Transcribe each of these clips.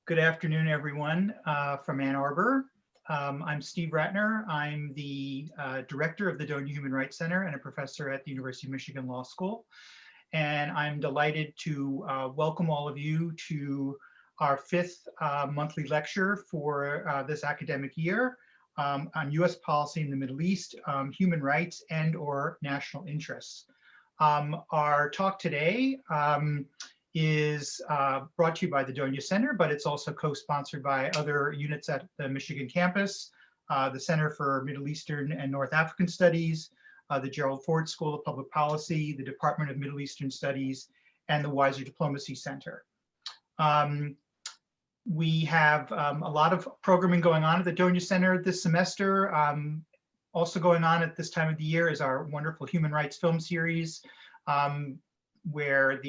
Good afternoon, everyone from Ann Arbor. I'm Steve Ratner. I'm the director of the Donia Human Rights Center and a professor at the University of Michigan Law School. And I'm delighted to welcome all of you to our fifth monthly lecture for this academic year on US policy in the Middle East, human rights and/or national interests. Our talk today is brought to you by the Donia Center, but it's also co-sponsored by other units at the Michigan campus, the Center for Middle Eastern and North African Studies, the Gerald Ford School of Public Policy, the Department of Middle Eastern Studies, and the Weiser Diplomacy Center. We have a lot of programming going on at the Donia Center this semester. Also going on at this time of the year is our wonderful human rights film series, where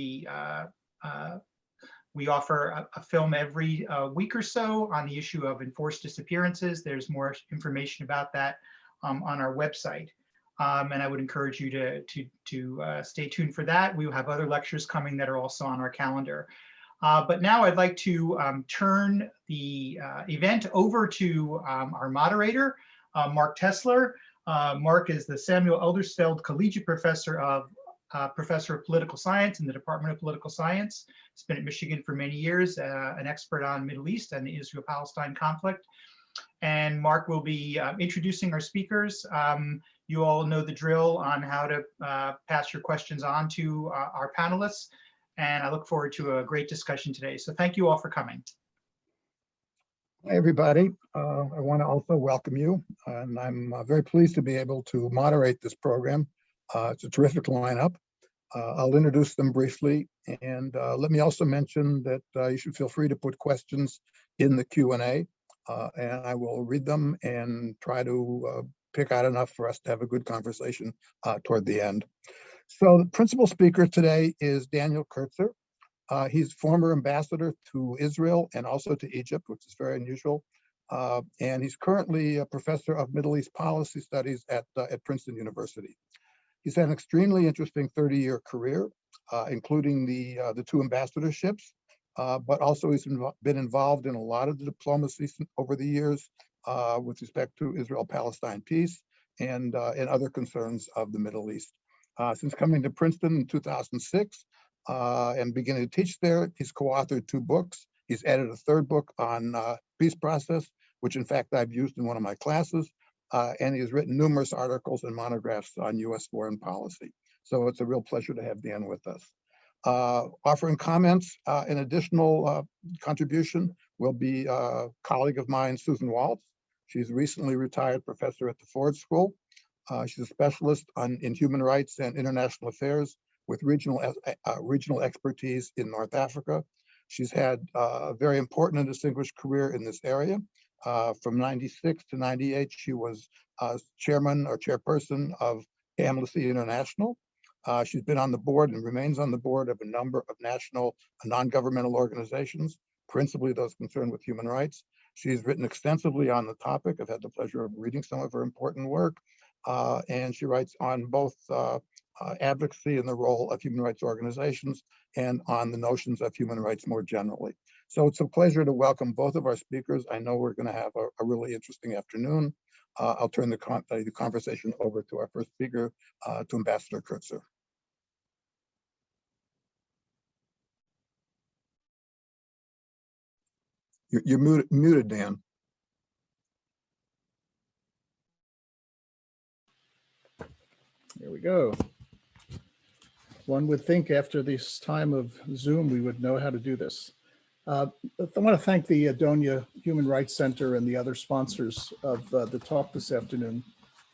we offer a film every week or so on the issue of enforced disappearances. There's more information about that on our website. And I would encourage you to stay tuned for that. We will have other lectures coming that are also on our calendar. But now I'd like to turn the event over to our moderator, Mark Tesler. Mark is the Samuel Eldersfeld Collegiate Professor of Political Science in the Department of Political Science. He's been at Michigan for many years, an expert on Middle East and the Israel-Palestine conflict. And Mark will be introducing our speakers. You all know the drill on how to pass your questions on to our panelists. And I look forward to a great discussion today. So thank you all for coming. Hi, everybody. I want to also welcome you. And I'm very pleased to be able to moderate this program. It's a terrific lineup. I'll introduce them briefly, and let me also mention that you should feel free to put questions in the Q&A, and I will read them and try to pick out enough for us to have a good conversation toward the end. So the principal speaker today is Daniel Kurtzer. He's former ambassador to Israel and also to Egypt, which is very unusual. And he's currently a professor of Middle East policy studies at Princeton University. He's had an extremely interesting 30-year career, including the two ambassadorships, but also he's been involved in a lot of the diplomacy over the years with respect to Israel-Palestine peace and other concerns of the Middle East. Since coming to Princeton in 2006 and beginning to teach there, he's co-authored 2 books. He's edited a 3rd book on peace process, which in fact I've used in one of my classes. And he's written numerous articles and monographs on U.S. foreign policy. So it's a real pleasure to have Dan with us. Offering comments, an additional contribution will be a colleague of mine, Susan Waltz. She's a recently retired professor at the Ford School. She's a specialist in human rights and international affairs with regional expertise in North Africa. She's had a very important and distinguished career in this area. From 96 to 98, she was chairman or chairperson of Amnesty International. She's been on the board and remains on the board of a number of national non-governmental organizations, principally those concerned with human rights. She's written extensively on the topic. I've had the pleasure of reading some of her important work. And she writes on both advocacy and the role of human rights organizations and on the notions of human rights more generally. So it's a pleasure to welcome both of our speakers. I know we're going to have a really interesting afternoon. I'll turn the conversation over to our first speaker, to Ambassador Kurtzer. You're muted, Dan. There we go. One would think after this time of Zoom, we would know how to do this. I want to thank the Donia Human Rights Center and the other sponsors of the talk this afternoon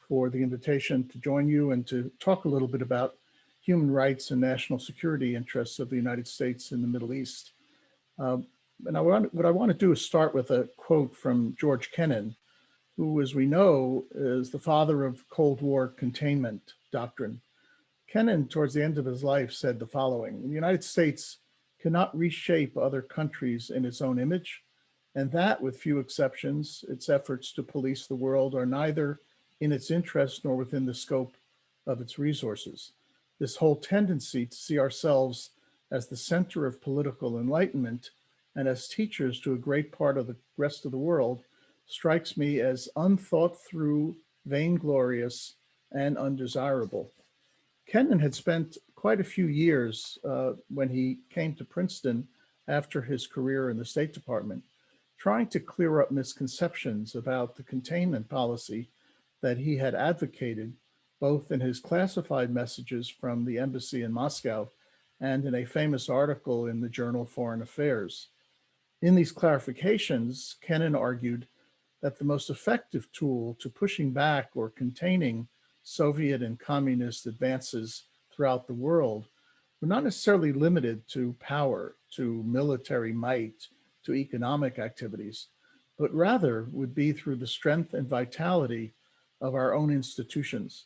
for the invitation to join you and to talk a little bit about human rights and national security interests of the United States in the Middle East. And what I want to do is start with a quote from George Kennan, who, as we know, is the father of Cold War containment doctrine. Kennan, towards the end of his life, said the following: "The United States cannot reshape other countries in its own image, and that, with few exceptions, its efforts to police the world are neither in its interest nor within the scope of its resources. This whole tendency to see ourselves as the center of political enlightenment and as teachers to a great part of the rest of the world strikes me as unthought through, vainglorious, and undesirable. Kennan had spent quite a few years when he came to Princeton after his career in the State Department, trying to clear up misconceptions about the containment policy that he had advocated, both in his classified messages from the embassy in Moscow and in a famous article in the journal Foreign Affairs. In these clarifications, Kennan argued that the most effective tool to pushing back or containing Soviet and communist advances throughout the world were not necessarily limited to power, to military might, to economic activities, but rather would be through the strength and vitality of our own institutions.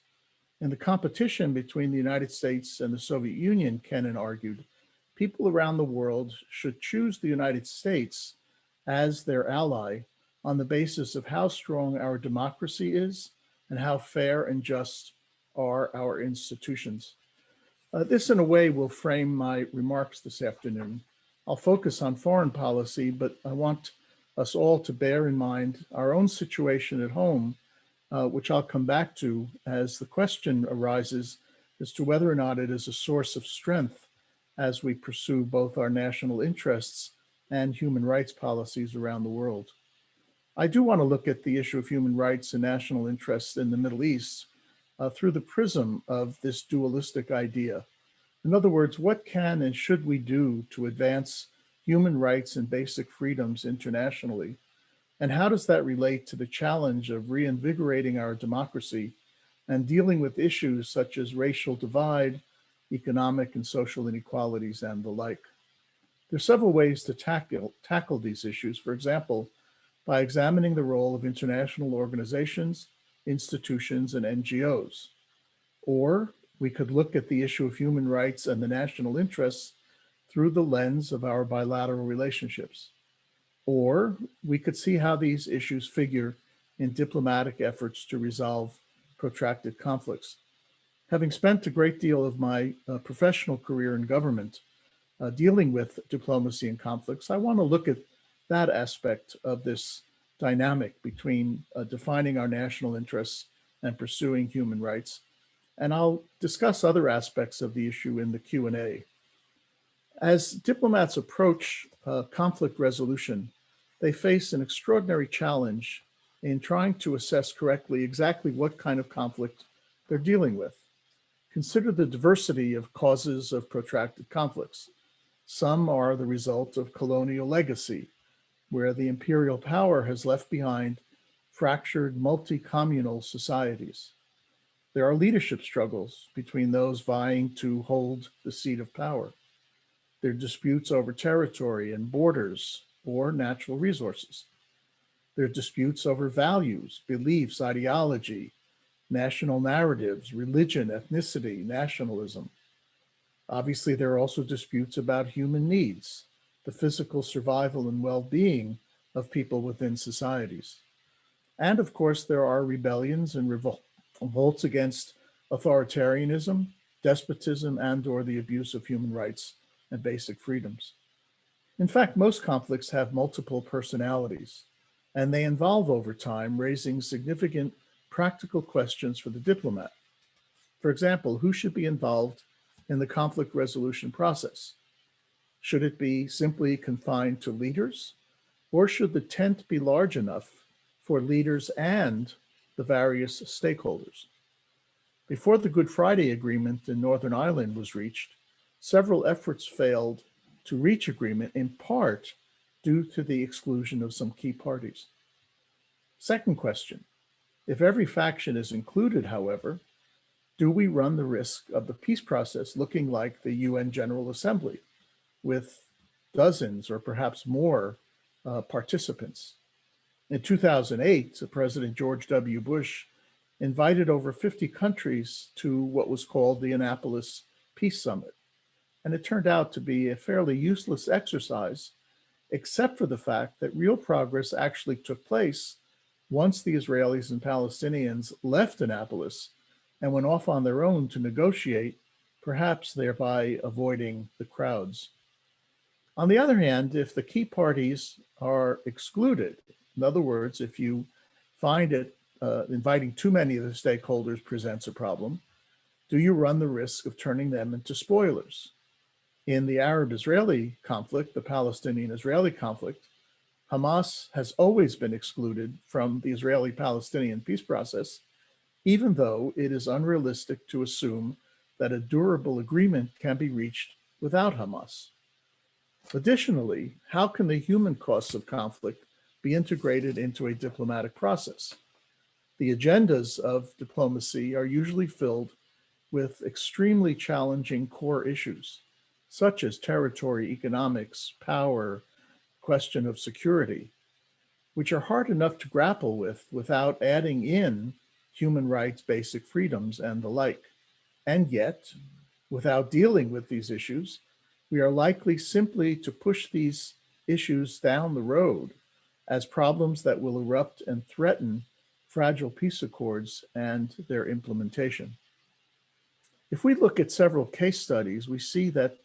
In the competition between the United States and the Soviet Union, Kennan argued, people around the world should choose the United States as their ally on the basis of how strong our democracy is and how fair and just are our institutions. This, in a way, will frame my remarks this afternoon. I'll focus on foreign policy, but I want us all to bear in mind our own situation at home, which I'll come back to as the question arises as to whether or not it is a source of strength as we pursue both our national interests and human rights policies around the world. I do want to look at the issue of human rights and national interests in the Middle East through the prism of this dualistic idea. In other words, what can and should we do to advance human rights and basic freedoms internationally? And how does that relate to the challenge of reinvigorating our democracy and dealing with issues such as racial divide, economic and social inequalities, and the like? There are several ways to tackle these issues. For example, by examining the role of international organizations, institutions, and NGOs. Or we could look at the issue of human rights and the national interests through the lens of our bilateral relationships. Or we could see how these issues figure in diplomatic efforts to resolve protracted conflicts. Having spent a great deal of my professional career in government dealing with diplomacy and conflicts, I want to look at that aspect of this dynamic between defining our national interests and pursuing human rights. And I'll discuss other aspects of the issue in the Q&A. As diplomats approach conflict resolution, they face an extraordinary challenge in trying to assess correctly exactly what kind of conflict they're dealing with. Consider the diversity of causes of protracted conflicts. Some are the result of colonial legacy, where the imperial power has left behind fractured multi-communal societies. There are leadership struggles between those vying to hold the seat of power. There are disputes over territory and borders or natural resources. There are disputes over values, beliefs, ideology, national narratives, religion, ethnicity, nationalism. Obviously, there are also disputes about human needs, the physical survival and well-being of people within societies. And of course, there are rebellions and revolts against authoritarianism, despotism, and/or the abuse of human rights and basic freedoms. In fact, most conflicts have multiple personalities, and they involve over time raising significant practical questions for the diplomat. For example, who should be involved in the conflict resolution process? Should it be simply confined to leaders, or should the tent be large enough for leaders and the various stakeholders? Before the Good Friday Agreement in Northern Ireland was reached, several efforts failed to reach agreement, in part due to the exclusion of some key parties. Second question, if every faction is included, however, do we run the risk of the peace process looking like the UN General Assembly, with dozens or perhaps more participants? In 2008, President George W. Bush invited over 50 countries to what was called the Annapolis Peace Summit. And it turned out to be a fairly useless exercise, except for the fact that real progress actually took place once the Israelis and Palestinians left Annapolis and went off on their own to negotiate, perhaps thereby avoiding the crowds. On the other hand, if the key parties are excluded, in other words, if you find it inviting too many of the stakeholders presents a problem, do you run the risk of turning them into spoilers? In the Arab-Israeli conflict, the Palestinian-Israeli conflict, Hamas has always been excluded from the Israeli-Palestinian peace process, even though it is unrealistic to assume that a durable agreement can be reached without Hamas. Additionally, how can the human costs of conflict be integrated into a diplomatic process? The agendas of diplomacy are usually filled with extremely challenging core issues, such as territory, economics, power, question of security, which are hard enough to grapple with without adding in human rights, basic freedoms, and the like. And yet, without dealing with these issues, we are likely simply to push these issues down the road as problems that will erupt and threaten fragile peace accords and their implementation. If we look at several case studies, we see that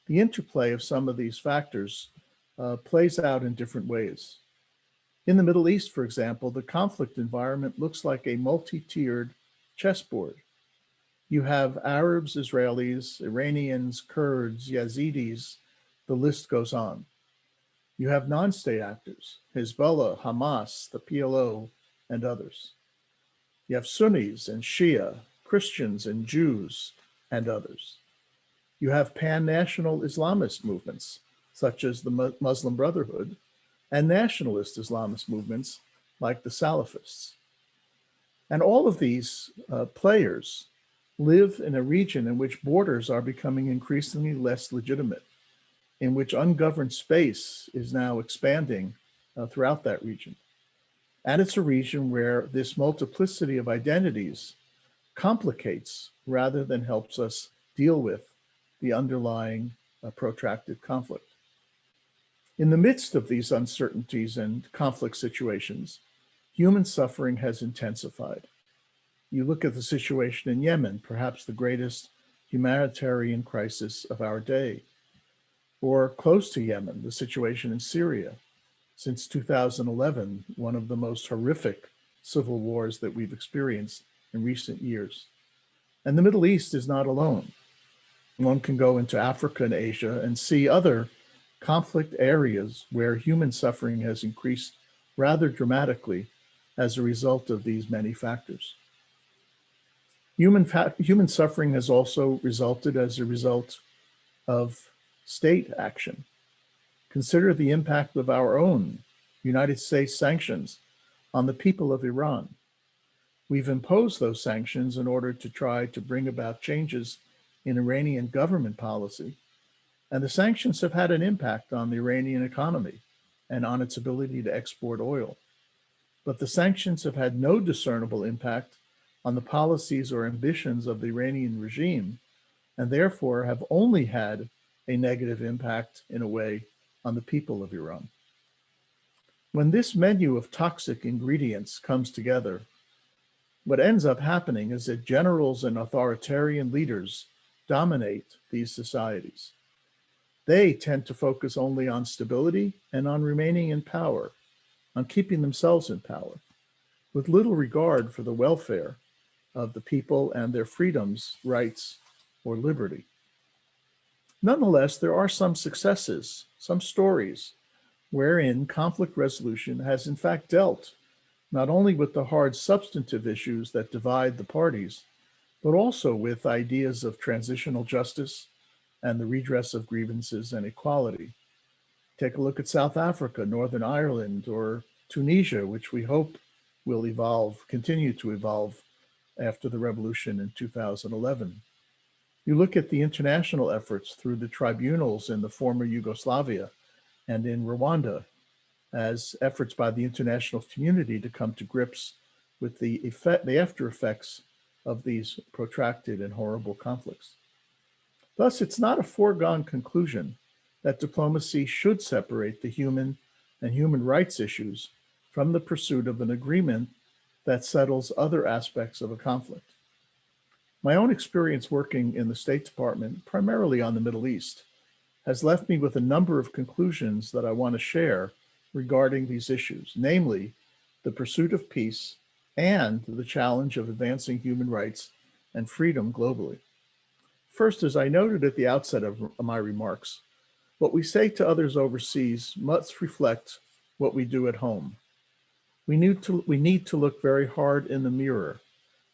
the interplay of some of these factors plays out in different ways. In the Middle East, for example, the conflict environment looks like a multi-tiered chessboard. You have Arabs, Israelis, Iranians, Kurds, Yazidis, the list goes on. You have non-state actors, Hezbollah, Hamas, the PLO, and others. You have Sunnis and Shia, Christians and Jews, and others. You have pan-national Islamist movements, such as the Muslim Brotherhood, and nationalist Islamist movements like the Salafists. And all of these players live in a region in which borders are becoming increasingly less legitimate, in which ungoverned space is now expanding throughout that region. And it's a region where this multiplicity of identities complicates rather than helps us deal with the underlying protracted conflict. In the midst of these uncertainties and conflict situations, human suffering has intensified. You look at the situation in Yemen, perhaps the greatest humanitarian crisis of our day, or close to Yemen, the situation in Syria. Since 2011, one of the most horrific civil wars that we've experienced in recent years. And the Middle East is not alone. One can go into Africa and Asia and see other conflict areas where human suffering has increased rather dramatically as a result of these many factors. Human suffering has also resulted as a result of state action. Consider the impact of our own United States sanctions on the people of Iran. We've imposed those sanctions in order to try to bring about changes in Iranian government policy, and the sanctions have had an impact on the Iranian economy and on its ability to export oil. But the sanctions have had no discernible impact on the policies or ambitions of the Iranian regime, and therefore have only had a negative impact, in a way, on the people of Iran. When this menu of toxic ingredients comes together, what ends up happening is that generals and authoritarian leaders dominate these societies. They tend to focus only on stability and on remaining in power, on keeping themselves in power, with little regard for the welfare of the people and their freedoms, rights, or liberty. Nonetheless, there are some successes, some stories, wherein conflict resolution has in fact dealt not only with the hard substantive issues that divide the parties, but also with ideas of transitional justice and the redress of grievances and equality. Take a look at South Africa, Northern Ireland, or Tunisia, which we hope will evolve, continue to evolve after the revolution in 2011. You look at the international efforts through the tribunals in the former Yugoslavia and in Rwanda as efforts by the international community to come to grips with the after effects of these protracted and horrible conflicts. Thus, it's not a foregone conclusion that diplomacy should separate the human and human rights issues from the pursuit of an agreement that settles other aspects of a conflict. My own experience working in the State Department, primarily on the Middle East, has left me with a number of conclusions that I want to share regarding these issues, namely the pursuit of peace and the challenge of advancing human rights and freedom globally. First, as I noted at the outset of my remarks, what we say to others overseas must reflect what we do at home. We need to look very hard in the mirror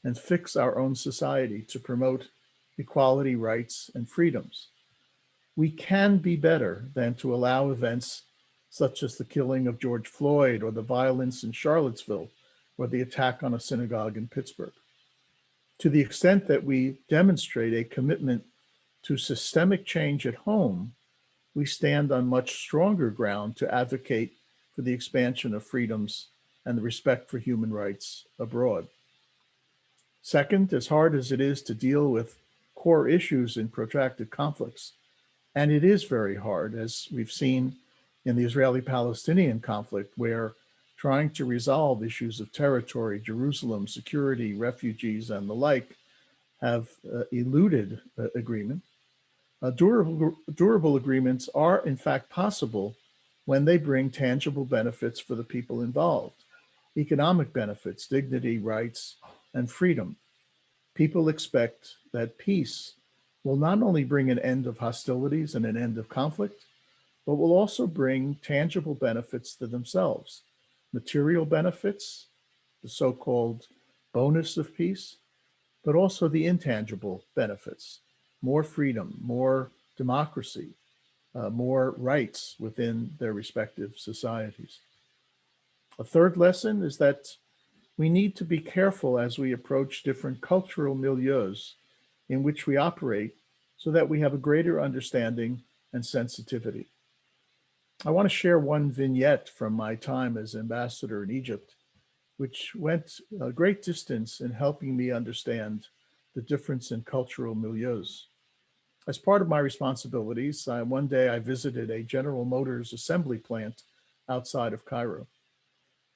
and fix our own society to promote equality, rights, and freedoms. We can be better than to allow events such as the killing of George Floyd or the violence in Charlottesville or the attack on a synagogue in Pittsburgh. To the extent that we demonstrate a commitment to systemic change at home, we stand on much stronger ground to advocate for the expansion of freedoms and the respect for human rights abroad. Second, as hard as it is to deal with core issues in protracted conflicts, and it is very hard, as we've seen in the Israeli-Palestinian conflict, where trying to resolve issues of territory, Jerusalem, security, refugees, and the like have eluded agreement. Durable agreements are, in fact, possible when they bring tangible benefits for the people involved, economic benefits, dignity, rights, and freedom. People expect that peace will not only bring an end of hostilities and an end of conflict, but will also bring tangible benefits to themselves, material benefits, the so-called bonus of peace, but also the intangible benefits, more freedom, more democracy, more rights within their respective societies. A third lesson is that we need to be careful as we approach different cultural milieus in which we operate so that we have a greater understanding and sensitivity. I want to share one vignette from my time as ambassador in Egypt, which went a great distance in helping me understand the difference in cultural milieus. As part of my responsibilities, one day I visited a General Motors assembly plant outside of Cairo.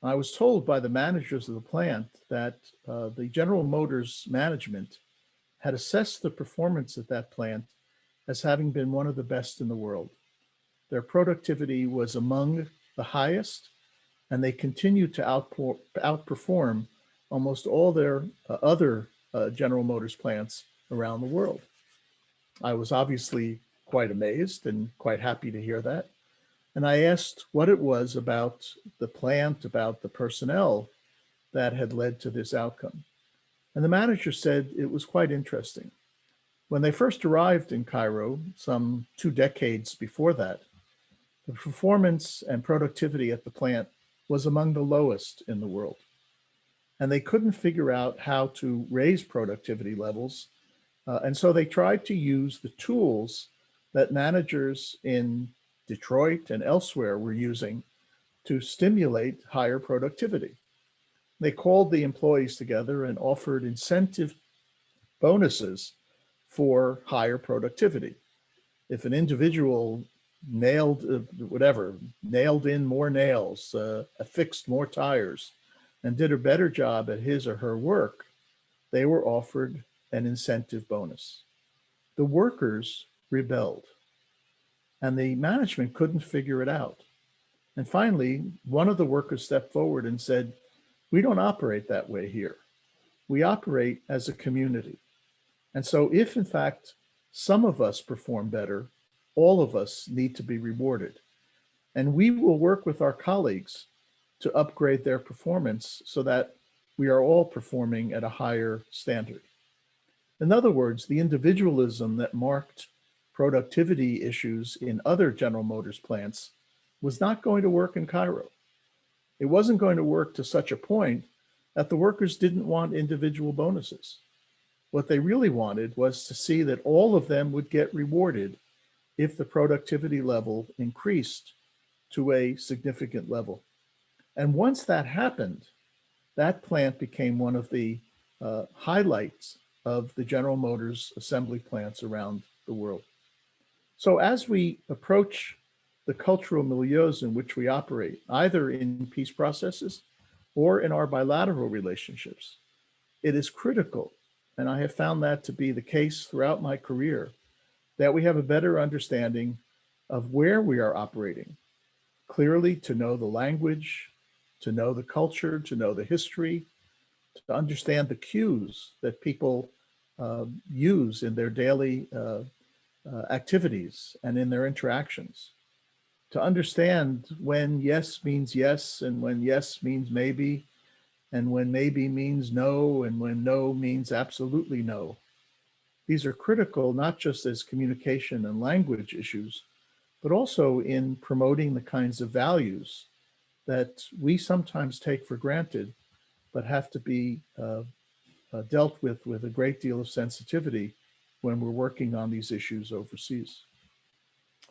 I was told by the managers of the plant that the General Motors management had assessed the performance at that plant as having been one of the best in the world. Their productivity was among the highest, and they continued to outperform almost all their other General Motors plants around the world. I was obviously quite amazed and quite happy to hear that. And I asked what it was about the plant, about the personnel that had led to this outcome. And the manager said it was quite interesting. When they first arrived in Cairo, some 2 decades before that, the performance and productivity at the plant was among the lowest in the world. And they couldn't figure out how to raise productivity levels. And so they tried to use the tools that managers in Detroit and elsewhere were using to stimulate higher productivity. They called the employees together and offered incentive bonuses for higher productivity. If an individual nailed in more nails, affixed more tires, and did a better job at his or her work, they were offered an incentive bonus. The workers rebelled, and the management couldn't figure it out. And finally, one of the workers stepped forward and said, "We don't operate that way here. We operate as a community. And so if in fact some of us perform better, all of us need to be rewarded. And we will work with our colleagues to upgrade their performance so that we are all performing at a higher standard." In other words, the individualism that marked productivity issues in other General Motors plants was not going to work in Cairo. It wasn't going to work to such a point that the workers didn't want individual bonuses. What they really wanted was to see that all of them would get rewarded if the productivity level increased to a significant level. And once that happened, that plant became one of the highlights of the General Motors assembly plants around the world. So as we approach the cultural milieus in which we operate, either in peace processes or in our bilateral relationships, it is critical, and I have found that to be the case throughout my career, that we have a better understanding of where we are operating, clearly to know the language, to know the culture, to know the history, to understand the cues that people use in their daily activities and in their interactions, to understand when yes means yes and when yes means maybe, and when maybe means no, and when no means absolutely no. These are critical not just as communication and language issues, but also in promoting the kinds of values that we sometimes take for granted, but have to be dealt with a great deal of sensitivity when we're working on these issues overseas.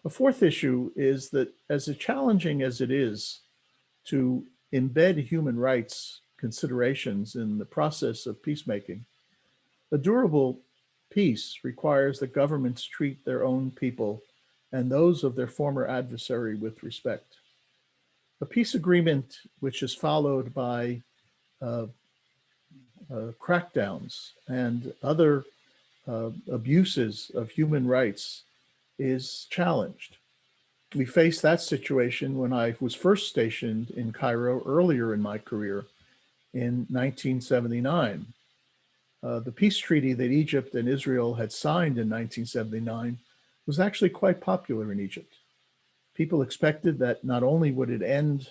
A fourth issue is that as challenging as it is to embed human rights considerations in the process of peacemaking, a durable peace requires that governments treat their own people and those of their former adversary with respect. A peace agreement which is followed by crackdowns and other abuses of human rights is challenged. We faced that situation when I was first stationed in Cairo earlier in my career in 1979. The peace treaty that Egypt and Israel had signed in 1979 was actually quite popular in Egypt. People expected that not only would it end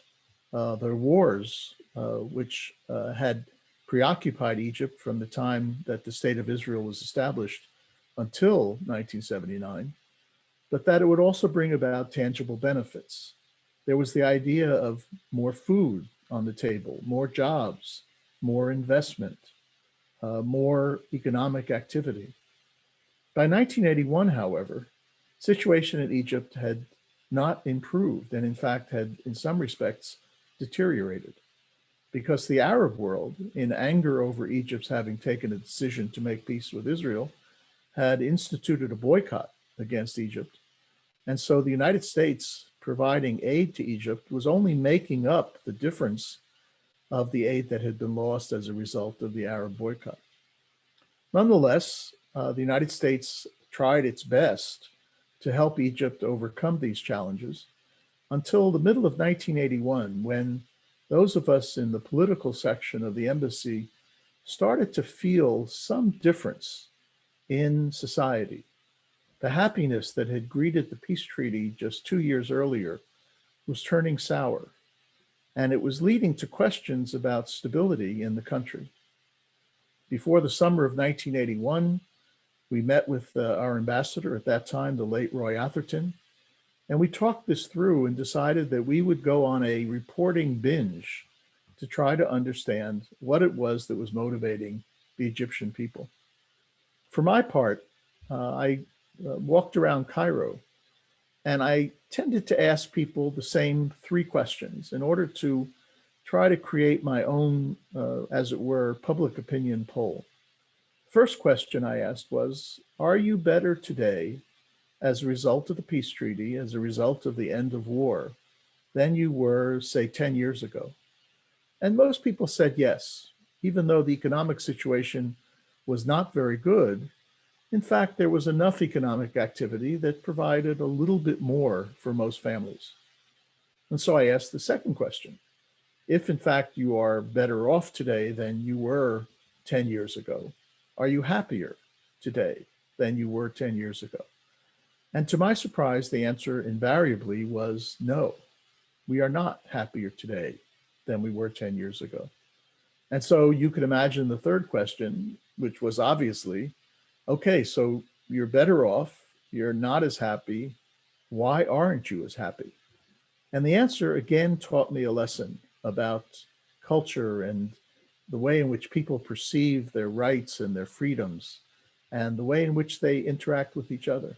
their wars, which had preoccupied Egypt from the time that the state of Israel was established until 1979, but that it would also bring about tangible benefits. There was the idea of more food on the table, more jobs, more investment, more economic activity. By 1981, however, the situation in Egypt had not improved and in fact had in some respects deteriorated, because the Arab world, in anger over Egypt's having taken a decision to make peace with Israel, had instituted a boycott against Egypt. And so the United States providing aid to Egypt was only making up the difference of the aid that had been lost as a result of the Arab boycott. Nonetheless, the United States tried its best to help Egypt overcome these challenges until the middle of 1981, when those of us in the political section of the embassy started to feel some difference in society. The happiness that had greeted the peace treaty just 2 years earlier was turning sour, and it was leading to questions about stability in the country. Before the summer of 1981, we met with our ambassador at that time, the late Roy Atherton, and we talked this through and decided that we would go on a reporting binge to try to understand what it was that was motivating the Egyptian people. For my part, I walked around Cairo, and I tended to ask people the same three questions in order to try to create my own, as it were, public opinion poll. First question I asked was, are you better today as a result of the peace treaty, as a result of the end of war, than you were, say, 10 years ago? And most people said yes, even though the economic situation was not very good. In fact, there was enough economic activity that provided a little bit more for most families. And so I asked the second question. If in fact you are better off today than you were 10 years ago, are you happier today than you were 10 years ago? And to my surprise, the answer invariably was no. We are not happier today than we were 10 years ago. And so you could imagine the third question, which was obviously, okay, so you're better off, you're not as happy, why aren't you as happy? And the answer again taught me a lesson about culture and the way in which people perceive their rights and their freedoms and the way in which they interact with each other.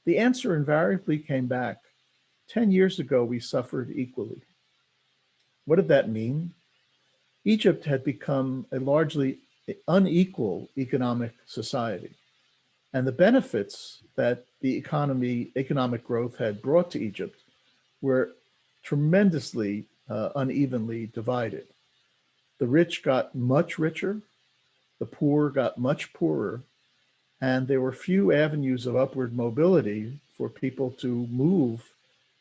The answer invariably came back, 10 years ago we suffered equally. What did that mean? Egypt had become a largely unequal economic society. And the benefits that the economic growth had brought to Egypt were tremendously unevenly divided. The rich got much richer, the poor got much poorer, and there were few avenues of upward mobility for people to move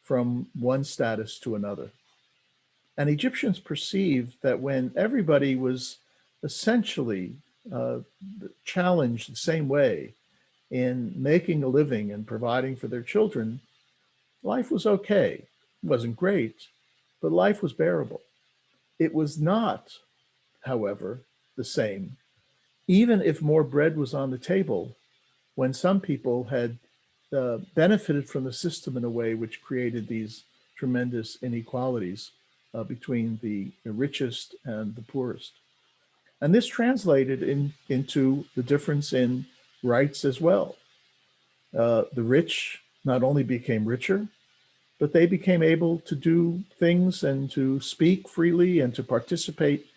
from one status to another. And Egyptians perceived that when everybody was essentially challenged the same way in making a living and providing for their children, life was okay. It wasn't great, but life was bearable. It was not, however, the same, even if more bread was on the table, when some people had benefited from the system in a way which created these tremendous inequalities between the richest and the poorest. And this translated into the difference in rights as well. The rich not only became richer, but they became able to do things and to speak freely and to participate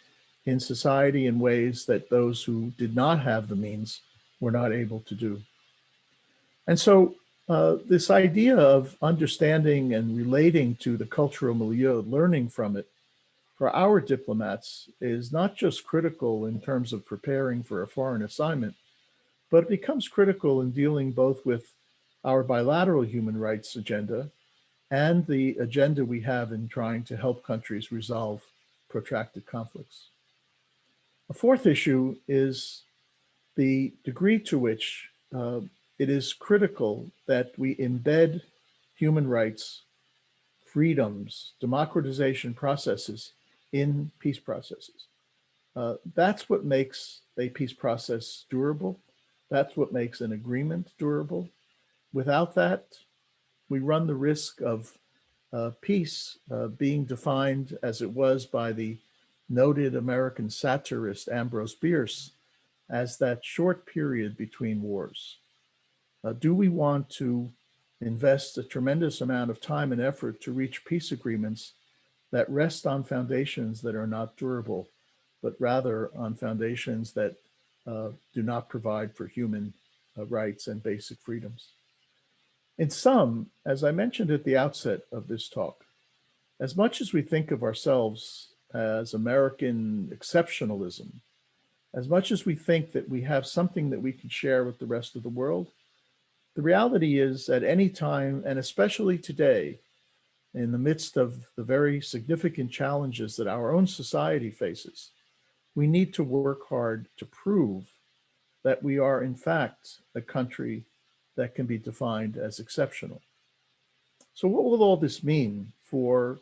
in society in ways that those who did not have the means were not able to do. And so this idea of understanding and relating to the cultural milieu, learning from it, for our diplomats is not just critical in terms of preparing for a foreign assignment, but it becomes critical in dealing both with our bilateral human rights agenda and the agenda we have in trying to help countries resolve protracted conflicts. A fourth issue is the degree to which it is critical that we embed human rights, freedoms, democratization processes in peace processes. That's what makes a peace process durable. That's what makes an agreement durable. Without that, we run the risk of peace being defined as it was by the noted American satirist Ambrose Bierce as that short period between wars. Do we want to invest a tremendous amount of time and effort to reach peace agreements that rest on foundations that are not durable, but rather on foundations that do not provide for human rights and basic freedoms? In sum, as I mentioned at the outset of this talk, as much as we think of ourselves as American exceptionalism, as much as we think that we have something that we can share with the rest of the world, the reality is at any time, and especially today, in the midst of the very significant challenges that our own society faces, we need to work hard to prove that we are in fact a country that can be defined as exceptional. So what will all this mean for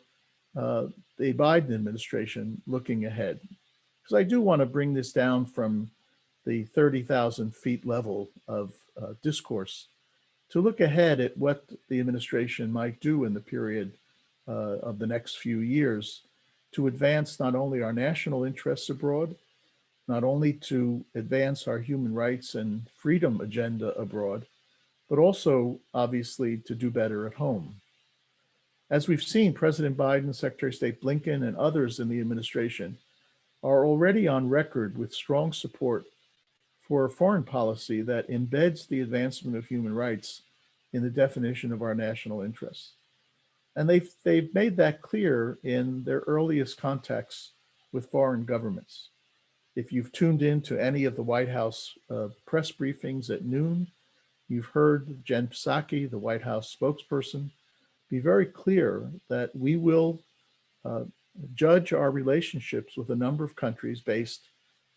the Biden administration looking ahead? Because I do want to bring this down from the 30,000 feet level of discourse to look ahead at what the administration might do in the period of the next few years to advance not only our national interests abroad, not only to advance our human rights and freedom agenda abroad, but also obviously to do better at home. As we've seen, President Biden, Secretary of State Blinken, and others in the administration are already on record with strong support for a foreign policy that embeds the advancement of human rights in the definition of our national interests. And they've made that clear in their earliest contacts with foreign governments. If you've tuned in to any of the White House press briefings at noon, you've heard Jen Psaki, the White House spokesperson, be very clear that we will judge our relationships with a number of countries based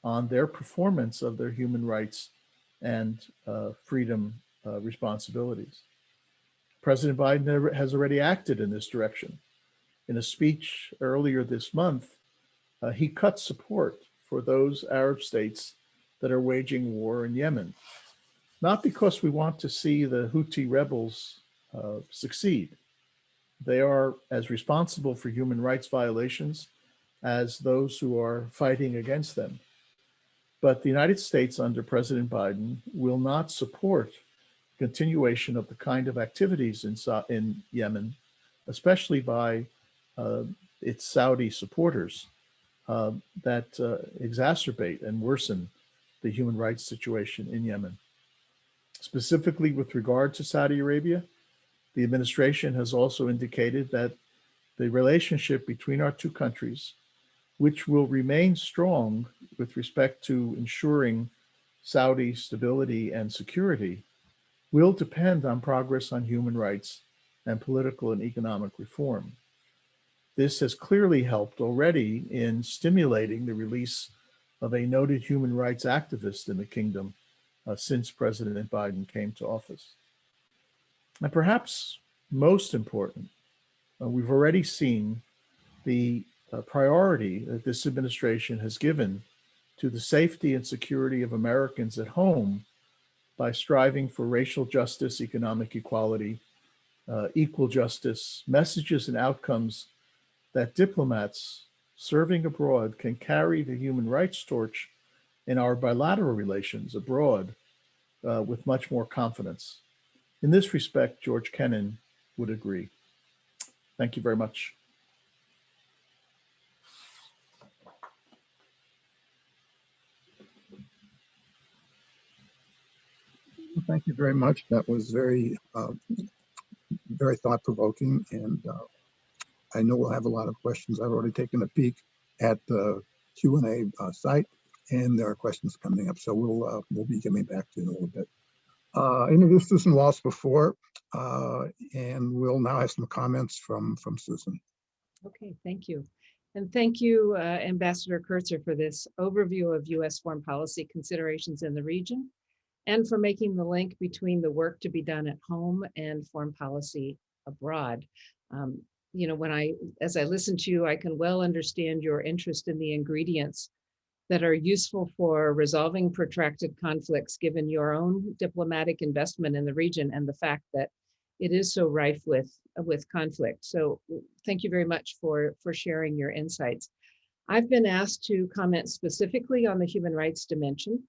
on their performance of their human rights and freedom responsibilities. President Biden has already acted in this direction. In a speech earlier this month, he cut support for those Arab states that are waging war in Yemen, not because we want to see the Houthi rebels succeed. They are as responsible for human rights violations as those who are fighting against them. But the United States under President Biden will not support continuation of the kind of activities in Yemen, especially by its Saudi supporters that exacerbate and worsen the human rights situation in Yemen. Specifically with regard to Saudi Arabia, the administration has also indicated that the relationship between our two countries, which will remain strong with respect to ensuring Saudi stability and security, will depend on progress on human rights and political and economic reform. This has clearly helped already in stimulating the release of a noted human rights activist in the kingdom since President Biden came to office. And perhaps most important, we've already seen the priority that this administration has given to the safety and security of Americans at home by striving for racial justice, economic equality, equal justice, messages and outcomes that diplomats serving abroad can carry the human rights torch in our bilateral relations abroad with much more confidence. In this respect, George Kennan would agree. Thank you very much. Thank you very much. That was very, very thought-provoking, and I know we'll have a lot of questions. I've already taken a peek at the Q&A site, and there are questions coming up. So we'll be getting back to you in a little bit. I introduced Susan Waltz before, and we'll now have some comments from Susan. Okay, thank you. And thank you, Ambassador Kurtzer, for this overview of U.S. foreign policy considerations in the region, and for making the link between the work to be done at home and foreign policy abroad. You know, as I listen to you, I can well understand your interest in the ingredients that are useful for resolving protracted conflicts, given your own diplomatic investment in the region and the fact that it is so rife with conflict. So thank you very much for sharing your insights. I've been asked to comment specifically on the human rights dimension,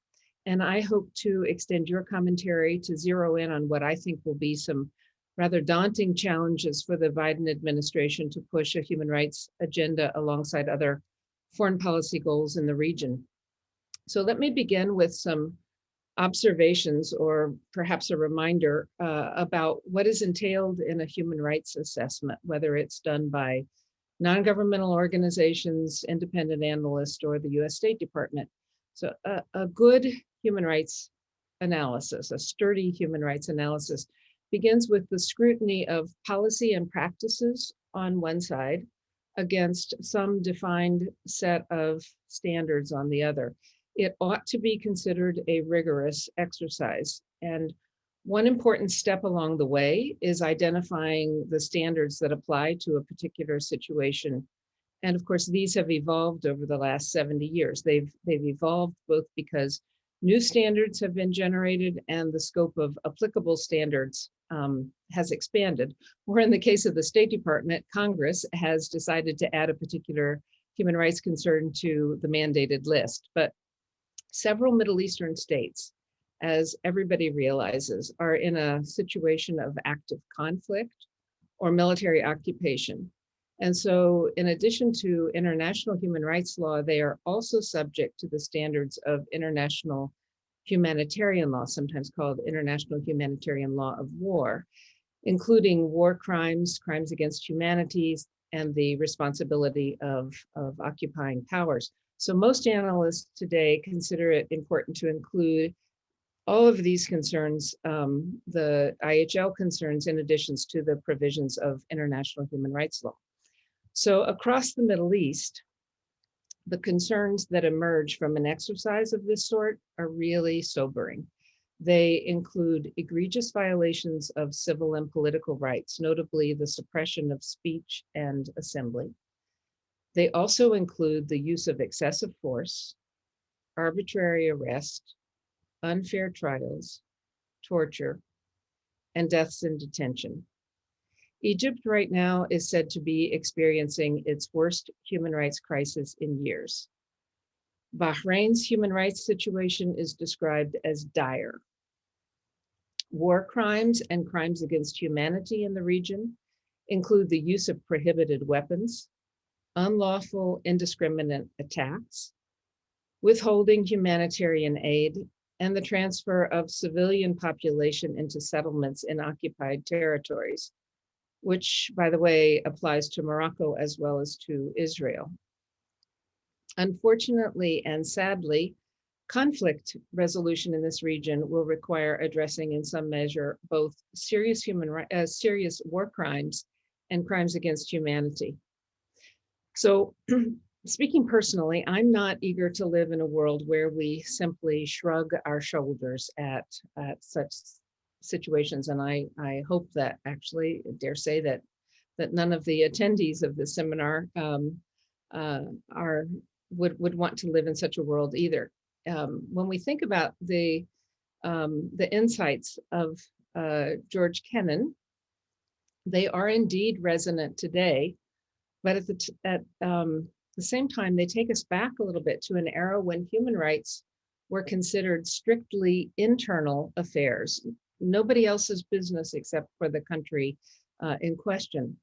and I hope to extend your commentary to zero in on what I think will be some rather daunting challenges for the Biden administration to push a human rights agenda alongside other foreign policy goals in the region. So let me begin with some observations, or perhaps a reminder about what is entailed in a human rights assessment, whether it's done by non-governmental organizations, independent analysts, or the US State Department. So a good human rights analysis, a sturdy human rights analysis, begins with the scrutiny of policy and practices on one side against some defined set of standards on the other. It ought to be considered a rigorous exercise. And one important step along the way is identifying the standards that apply to a particular situation. And of course, these have evolved over the last 70 years. They've evolved both because new standards have been generated and the scope of applicable standards has expanded. Or in the case of the State Department, Congress has decided to add a particular human rights concern to the mandated list. But several Middle Eastern states, as everybody realizes, are in a situation of active conflict or military occupation. And so in addition to international human rights law, they are also subject to the standards of international humanitarian law, sometimes called international humanitarian law of war, including war crimes, crimes against humanity, and the responsibility of occupying powers. So most analysts today consider it important to include all of these concerns, the IHL concerns, in addition to the provisions of international human rights law. So across the Middle East, the concerns that emerge from an exercise of this sort are really sobering. They include egregious violations of civil and political rights, notably the suppression of speech and assembly. They also include the use of excessive force, arbitrary arrest, unfair trials, torture, and deaths in detention. Egypt right now is said to be experiencing its worst human rights crisis in years. Bahrain's human rights situation is described as dire. War crimes and crimes against humanity in the region include the use of prohibited weapons, unlawful indiscriminate attacks, withholding humanitarian aid, and the transfer of civilian population into settlements in occupied territories, which, by the way, applies to Morocco as well as to Israel. Unfortunately and sadly, Conflict resolution in this region will require addressing in some measure both serious serious war crimes and crimes against humanity. So speaking personally, I'm not eager to live in a world where we simply shrug our shoulders at such situations. And I hope that, actually, I dare say that none of the attendees of this seminar would want to live in such a world either. When we think about the insights of George Kennan, they are indeed resonant today, but at the same time, they take us back a little bit to an era when human rights were considered strictly internal affairs, nobody else's business except for the country in question.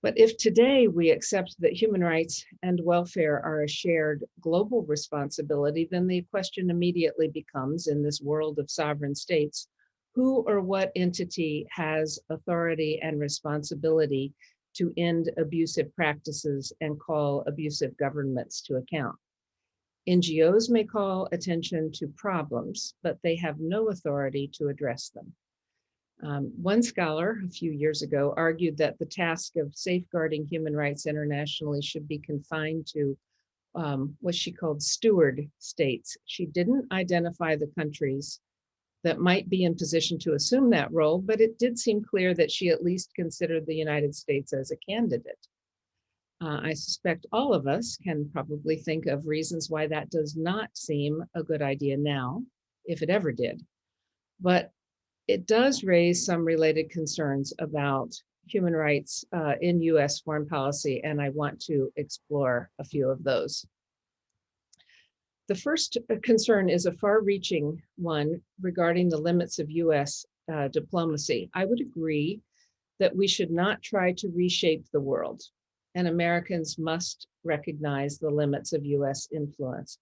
But if today we accept that human rights and welfare are a shared global responsibility, then the question immediately becomes, in this world of sovereign states, who or what entity has authority and responsibility to end abusive practices and call abusive governments to account? NGOs may call attention to problems, but they have no authority to address them. One scholar a few years ago argued that the task of safeguarding human rights internationally should be confined to what she called steward states. She didn't identify the countries that might be in position to assume that role, but it did seem clear that she at least considered the United States as a candidate. I suspect all of us can probably think of reasons why that does not seem a good idea now, if it ever did. But it does raise some related concerns about human rights in US foreign policy, and I want to explore a few of those. The first concern is a far-reaching one regarding the limits of US diplomacy. I would agree that we should not try to reshape the world, and Americans must recognize the limits of US influence.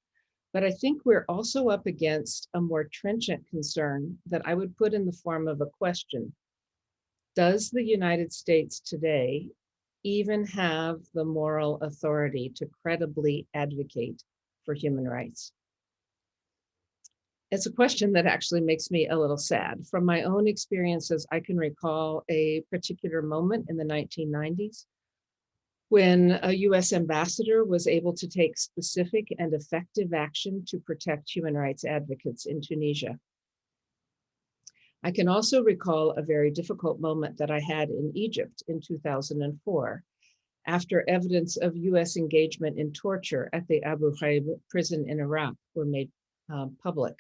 But I think we're also up against a more trenchant concern that I would put in the form of a question. Does the United States today even have the moral authority to credibly advocate for human rights? It's a question that actually makes me a little sad. From my own experiences, I can recall a particular moment in the 1990s when a US ambassador was able to take specific and effective action to protect human rights advocates in Tunisia. I can also recall a very difficult moment that I had in Egypt in 2004, after evidence of US engagement in torture at the Abu Ghraib prison in Iraq were made public.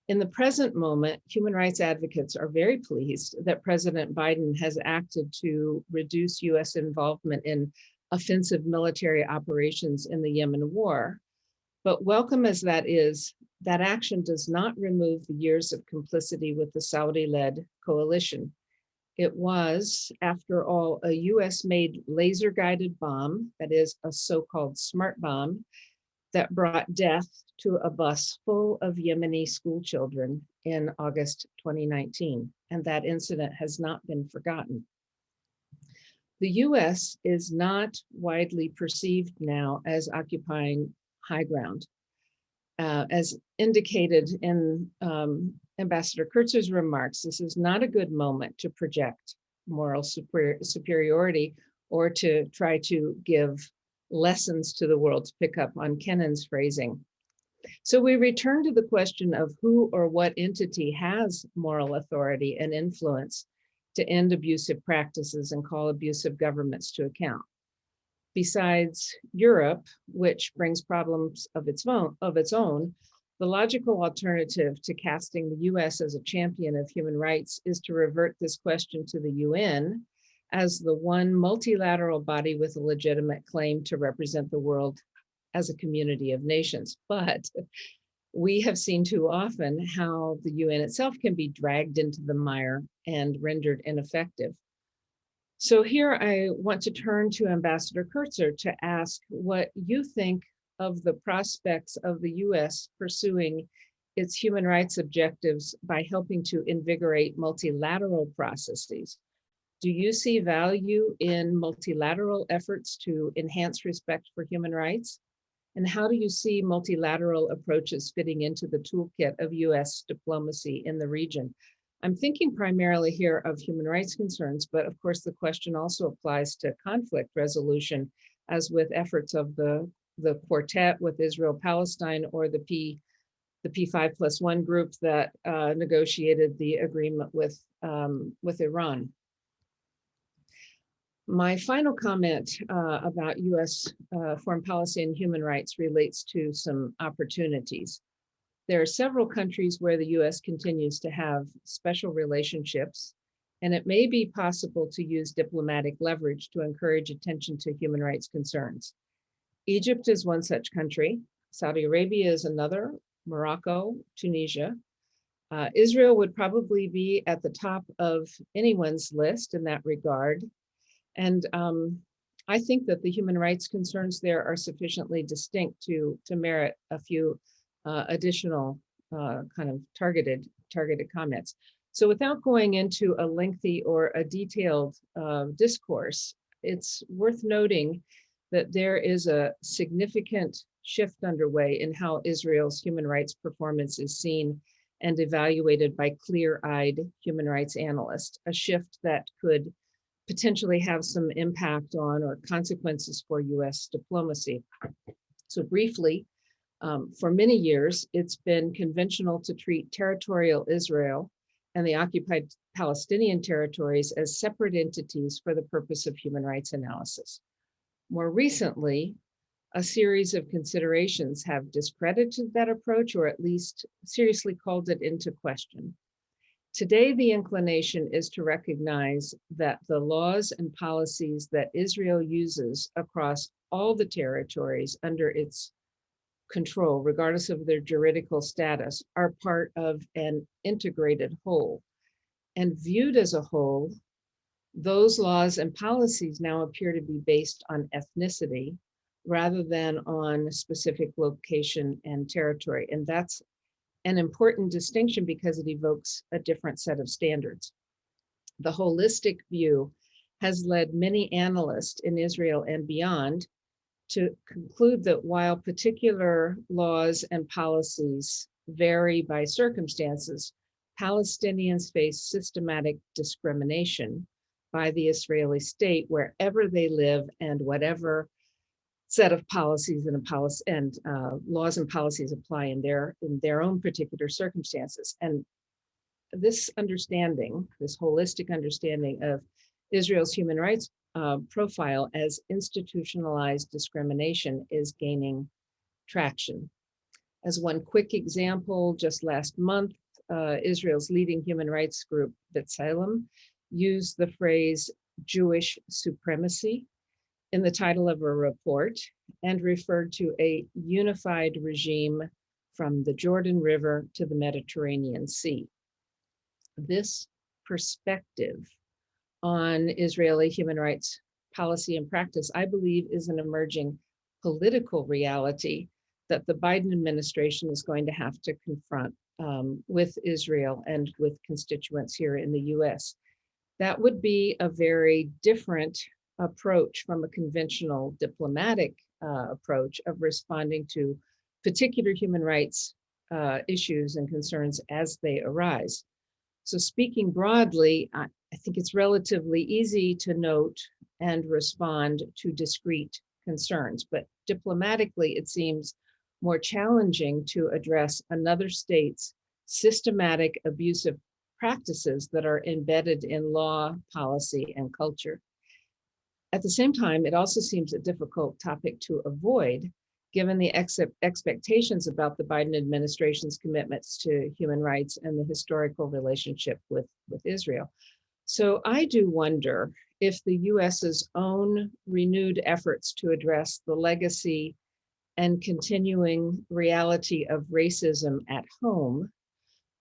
In the present moment, human rights advocates are very pleased that President Biden has acted to reduce US involvement in offensive military operations in the Yemen war. But welcome as that is, that action does not remove the years of complicity with the Saudi-led coalition. It was, after all, a US-made laser-guided bomb, that is a so-called smart bomb, that brought death to a bus full of Yemeni school children in August 2019, and that incident has not been forgotten. The US is not widely perceived now as occupying high ground. As indicated in Ambassador Kurtzer's remarks, this is not a good moment to project moral superiority or to try to give lessons to the world, to pick up on Kennan's phrasing. So we return to the question of who or what entity has moral authority and influence to end abusive practices and call abusive governments to account. Besides Europe, which brings problems of its own, the logical alternative to casting the US as a champion of human rights is to revert this question to the UN as the one multilateral body with a legitimate claim to represent the world as a community of nations. But we have seen too often how the UN itself can be dragged into the mire and rendered ineffective. So here I want to turn to Ambassador Kurtzer to ask what you think of the prospects of the US pursuing its human rights objectives by helping to invigorate multilateral processes. Do you see value in multilateral efforts to enhance respect for human rights? And how do you see multilateral approaches fitting into the toolkit of US diplomacy in the region? I'm thinking primarily here of human rights concerns, but of course the question also applies to conflict resolution, as with efforts of the quartet with Israel, Palestine, or the P5+1 group that negotiated the agreement with Iran. My final comment about US foreign policy and human rights relates to some opportunities. There are several countries where the US continues to have special relationships, and it may be possible to use diplomatic leverage to encourage attention to human rights concerns. Egypt is one such country, Saudi Arabia is another, Morocco, Tunisia. Israel would probably be at the top of anyone's list in that regard. And I think that the human rights concerns there are sufficiently distinct to merit a few additional kind of targeted comments. So without going into a lengthy or a detailed discourse, it's worth noting that there is a significant shift underway in how Israel's human rights performance is seen and evaluated by clear-eyed human rights analysts, a shift that could potentially have some impact on or consequences for US diplomacy. So briefly, for many years, it's been conventional to treat territorial Israel and the occupied Palestinian territories as separate entities for the purpose of human rights analysis. More recently, a series of considerations have discredited that approach, or at least seriously called it into question. Today, the inclination is to recognize that the laws and policies that Israel uses across all the territories under its control, regardless of their juridical status, are part of an integrated whole. And viewed as a whole, those laws and policies now appear to be based on ethnicity rather than on specific location and territory. And that's an important distinction because it evokes a different set of standards. The holistic view has led many analysts in Israel and beyond to conclude that while particular laws and policies vary by circumstances, Palestinians face systematic discrimination by the Israeli state wherever they live and whatever set of policies and laws and policies apply in their own particular circumstances. And this understanding, this holistic understanding of Israel's human rights profile as institutionalized discrimination is gaining traction. As one quick example, just last month, Israel's leading human rights group, B'Tselem, used the phrase Jewish supremacy in the title of a report and referred to a unified regime from the Jordan River to the Mediterranean Sea. This perspective on Israeli human rights policy and practice, I believe, is an emerging political reality that the Biden administration is going to have to confront with Israel and with constituents here in the US. That would be a very different approach from a conventional diplomatic approach of responding to particular human rights issues and concerns as they arise. So speaking broadly, I think it's relatively easy to note and respond to discrete concerns, but diplomatically, it seems more challenging to address another state's systematic abusive practices that are embedded in law, policy, and culture. At the same time, it also seems a difficult topic to avoid, given the expectations about the Biden administration's commitments to human rights and the historical relationship with Israel. So I do wonder if the US's own renewed efforts to address the legacy and continuing reality of racism at home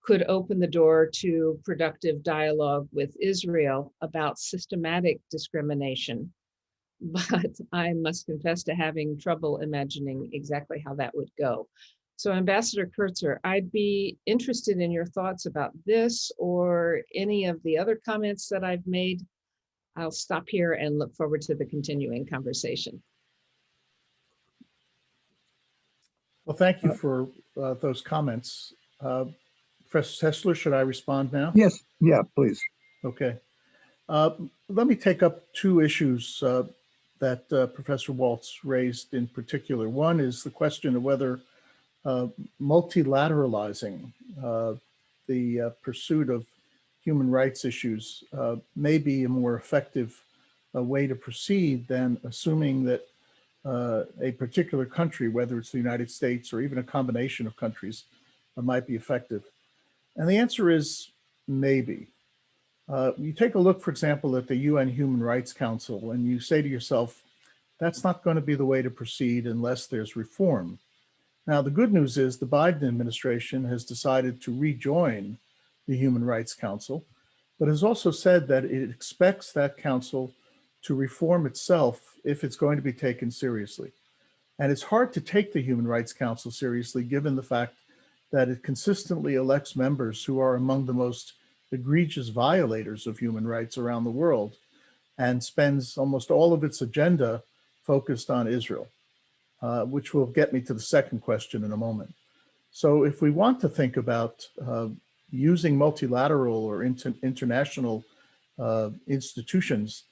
could open the door to productive dialogue with Israel about systematic discrimination. But I must confess to having trouble imagining exactly how that would go. So Ambassador Kurtzer, I'd be interested in your thoughts about this or any of the other comments that I've made. I'll stop here and look forward to the continuing conversation. Well, thank you for those comments. Professor Tesler, should I respond now? Yes, yeah, please. Okay. Let me take up two issues that Professor Waltz raised in particular. One is the question of whether multilateralizing the pursuit of human rights issues may be a more effective way to proceed than assuming that a particular country, whether it's the United States or even a combination of countries, might be effective. And the answer is maybe. You take a look, for example, at the UN Human Rights Council, and you say to yourself, that's not going to be the way to proceed unless there's reform. Now, the good news is the Biden administration has decided to rejoin the Human Rights Council, but has also said that it expects that council to reform itself if it's going to be taken seriously. And it's hard to take the Human Rights Council seriously, given the fact that it consistently elects members who are among the most egregious violators of human rights around the world and spends almost all of its agenda focused on Israel, which will get me to the second question in a moment. So if we want to think about using multilateral or international institutions,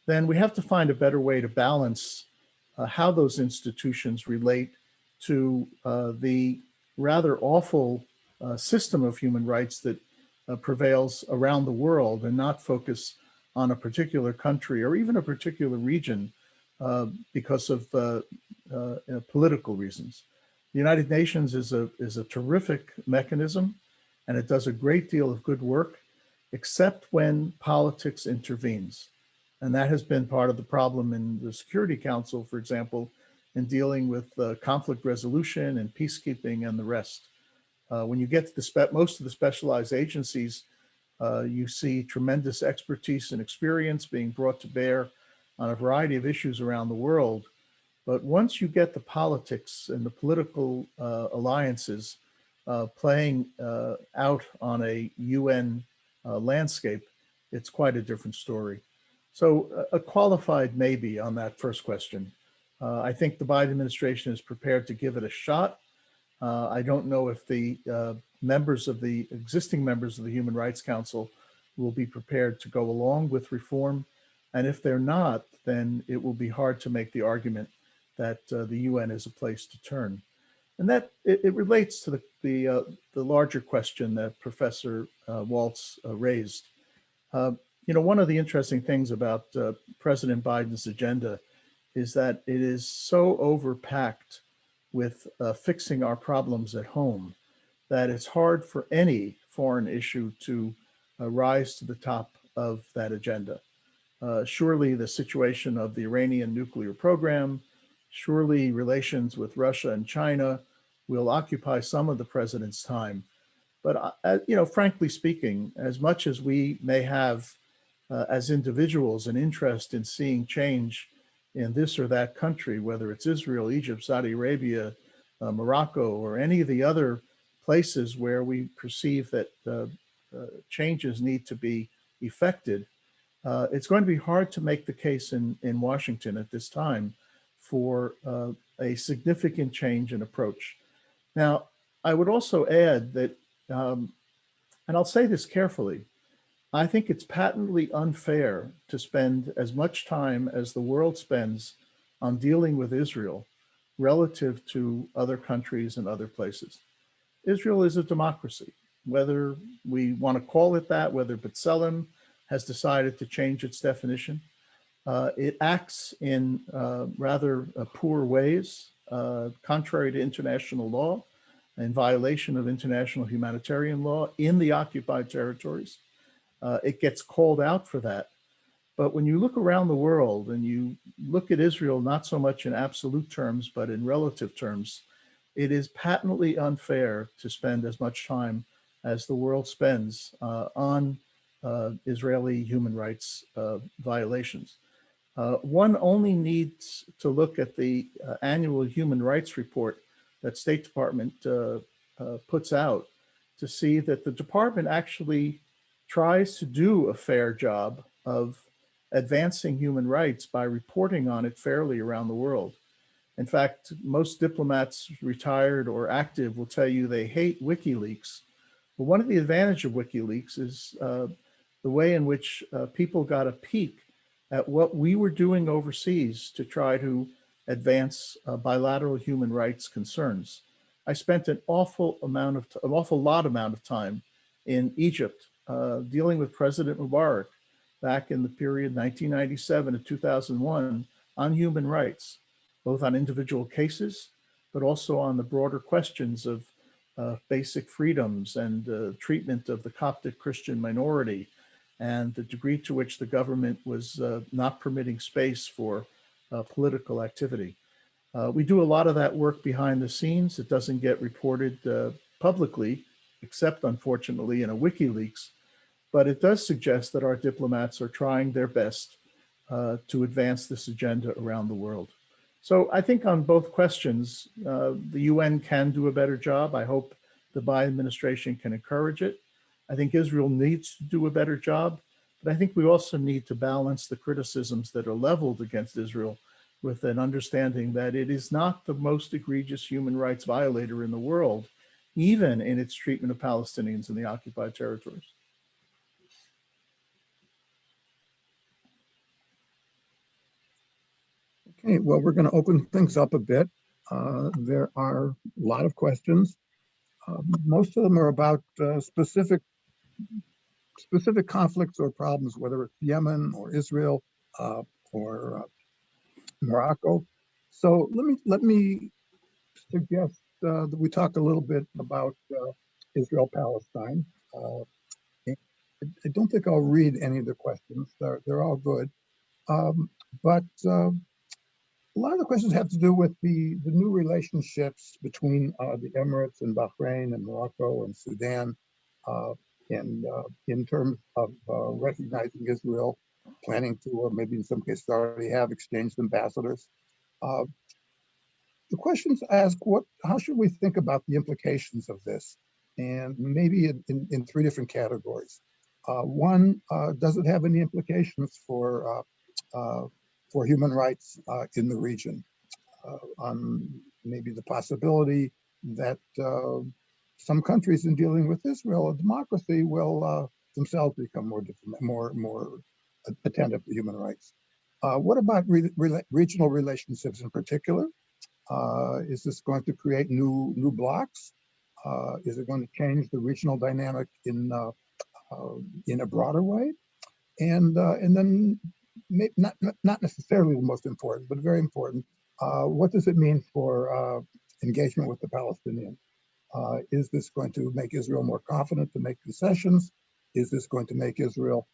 then we have to find a better way to balance how those institutions relate to the rather awful system of human rights that prevails around the world, and not focus on a particular country or even a particular region because of political reasons. The United Nations is a terrific mechanism, and it does a great deal of good work, except when politics intervenes. And that has been part of the problem in the Security Council, for example, in dealing with conflict resolution and peacekeeping and the rest. When you get to most of the specialized agencies, you see tremendous expertise and experience being brought to bear on a variety of issues around the world. But once you get the politics and the political alliances playing out on a UN landscape, it's quite a different story. So a qualified maybe on that first question. I think the Biden administration is prepared to give it a shot. I don't know if the existing members of the Human Rights Council will be prepared to go along with reform. And if they're not, then it will be hard to make the argument that the UN is a place to turn. And that it relates to the larger question that Professor Waltz raised. One of the interesting things about President Biden's agenda is that it is so overpacked with fixing our problems at home that it's hard for any foreign issue to rise to the top of that agenda. Surely the situation of the Iranian nuclear program, surely relations with Russia and China will occupy some of the president's time. But, frankly speaking, as much as we may have as individuals an interest in seeing change in this or that country, whether it's Israel, Egypt, Saudi Arabia, Morocco, or any of the other places where we perceive that changes need to be effected, it's going to be hard to make the case in Washington at this time for a significant change in approach. Now, I would also add that, and I'll say this carefully, I think it's patently unfair to spend as much time as the world spends on dealing with Israel relative to other countries and other places. Israel is a democracy, whether we want to call it that, whether B'Tselem has decided to change its definition. It acts in rather poor ways, contrary to international law, in violation of international humanitarian law in the occupied territories. It gets called out for that. But when you look around the world and you look at Israel, not so much in absolute terms, but in relative terms, it is patently unfair to spend as much time as the world spends on Israeli human rights violations. One only needs to look at the annual human rights report that State Department puts out to see that the department actually tries to do a fair job of advancing human rights by reporting on it fairly around the world. In fact, most diplomats, retired or active, will tell you they hate WikiLeaks. But one of the advantages of WikiLeaks is the way in which people got a peek at what we were doing overseas to try to advance bilateral human rights concerns. I spent an awful lot of time in Egypt dealing with President Mubarak back in the period 1997 to 2001 on human rights, both on individual cases, but also on the broader questions of basic freedoms and treatment of the Coptic Christian minority, and the degree to which the government was not permitting space for political activity. We do a lot of that work behind the scenes. It doesn't get reported publicly, except unfortunately in a WikiLeaks, but it does suggest that our diplomats are trying their best to advance this agenda around the world. So I think on both questions, the UN can do a better job. I hope the Biden administration can encourage it. I think Israel needs to do a better job, but I think we also need to balance the criticisms that are leveled against Israel with an understanding that it is not the most egregious human rights violator in the world, even in its treatment of Palestinians in the occupied territories. Okay, well, we're going to open things up a bit. There are a lot of questions. Most of them are about specific conflicts or problems, whether it's Yemen or Israel or Morocco. So let me suggest that we talk a little bit about Israel-Palestine. I don't think I'll read any of the questions. They're all good. But a lot of the questions have to do with the new relationships between the Emirates and Bahrain and Morocco and Sudan, and in terms of recognizing Israel, planning to, or maybe in some cases already have exchanged ambassadors. The questions ask, how should we think about the implications of this? And maybe in three different categories. One, does it have any implications for human rights in the region? On maybe the possibility that some countries in dealing with Israel, a democracy, will themselves become more attentive to human rights. What about regional relationships in particular? Is this going to create new blocks? Is it going to change the regional dynamic in a broader way? And then, not necessarily the most important, but very important. What does it mean for engagement with the Palestinians? Is this going to make Israel more confident to make concessions? Is this going to make Israel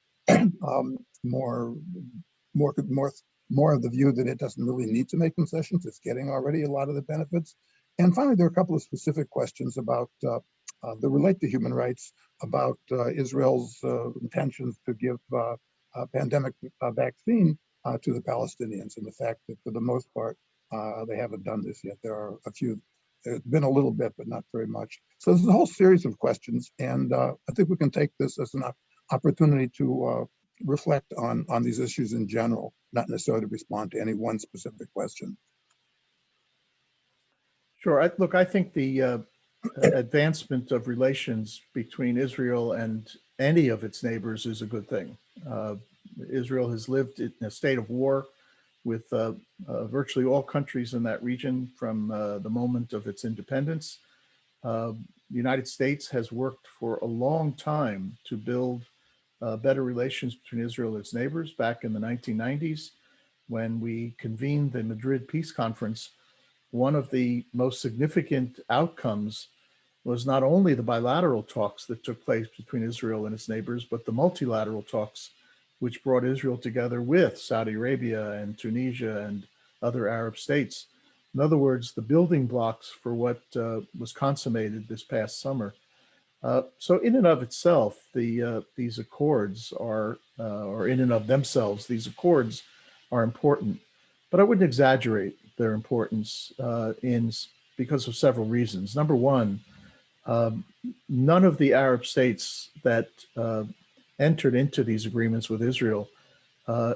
more of the view that it doesn't really need to make concessions? It's getting already a lot of the benefits. And finally, there are a couple of specific questions about that relate to human rights, about Israel's intentions to give a pandemic vaccine to the Palestinians, and the fact that for the most part, they haven't done this yet. There are a few, there's been a little bit, but not very much. So there's a whole series of questions, and I think we can take this as an opportunity to reflect on these issues in general, not necessarily to respond to any one specific question. Sure. Look, I think the advancement of relations between Israel and any of its neighbors is a good thing. Israel has lived in a state of war with virtually all countries in that region from the moment of its independence. The United States has worked for a long time to build better relations between Israel and its neighbors. Back in the 1990s, when we convened the Madrid Peace Conference, one of the most significant outcomes was not only the bilateral talks that took place between Israel and its neighbors, but the multilateral talks, which brought Israel together with Saudi Arabia and Tunisia and other Arab states. In other words, the building blocks for what was consummated this past summer. So in and of itself, these accords are, or in and of themselves, these accords are important, but I wouldn't exaggerate their importance because of several reasons. Number one, none of the Arab states that entered into these agreements with Israel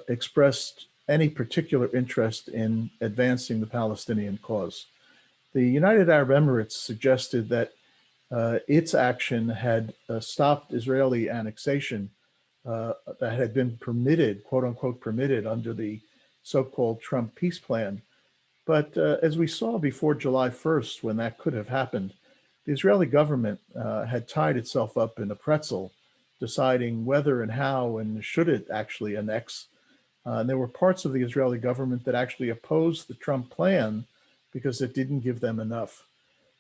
expressed any particular interest in advancing the Palestinian cause. The United Arab Emirates suggested that its action had stopped Israeli annexation that had been permitted, quote unquote, permitted under the so-called Trump peace plan. But as we saw before July 1st, when that could have happened, the Israeli government had tied itself up in a pretzel, deciding whether and how and should it actually annex. And there were parts of the Israeli government that actually opposed the Trump plan because it didn't give them enough.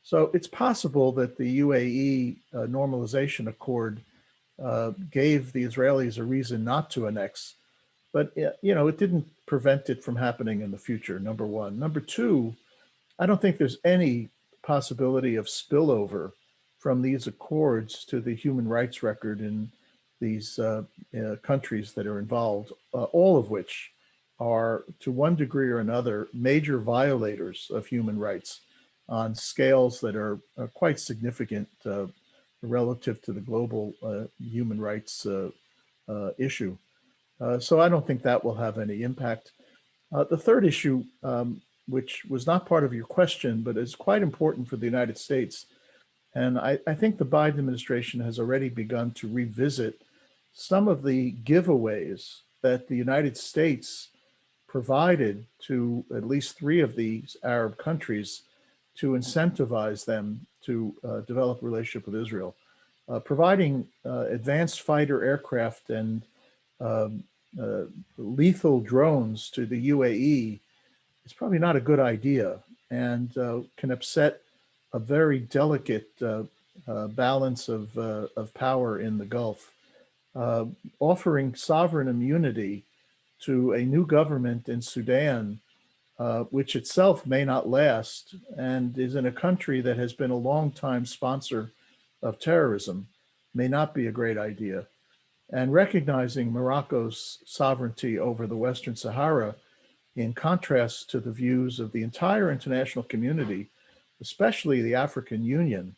So it's possible that the UAE normalization accord gave the Israelis a reason not to annex, but it didn't prevent it from happening in the future, number one. Number two, I don't think there's any possibility of spillover from these accords to the human rights record in these countries that are involved, all of which are, to one degree or another, major violators of human rights on scales that are quite significant relative to the global human rights issue. So I don't think that will have any impact. The third issue, which was not part of your question, but is quite important for the United States, and I think the Biden administration has already begun to revisit some of the giveaways that the United States provided to at least 3 of these Arab countries to incentivize them to develop a relationship with Israel. Providing advanced fighter aircraft and lethal drones to the UAE is probably not a good idea, and can upset a very delicate balance of power in the Gulf. Offering sovereign immunity to a new government in Sudan, which itself may not last and is in a country that has been a long-time sponsor of terrorism, may not be a great idea. And recognizing Morocco's sovereignty over the Western Sahara, in contrast to the views of the entire international community, especially the African Union,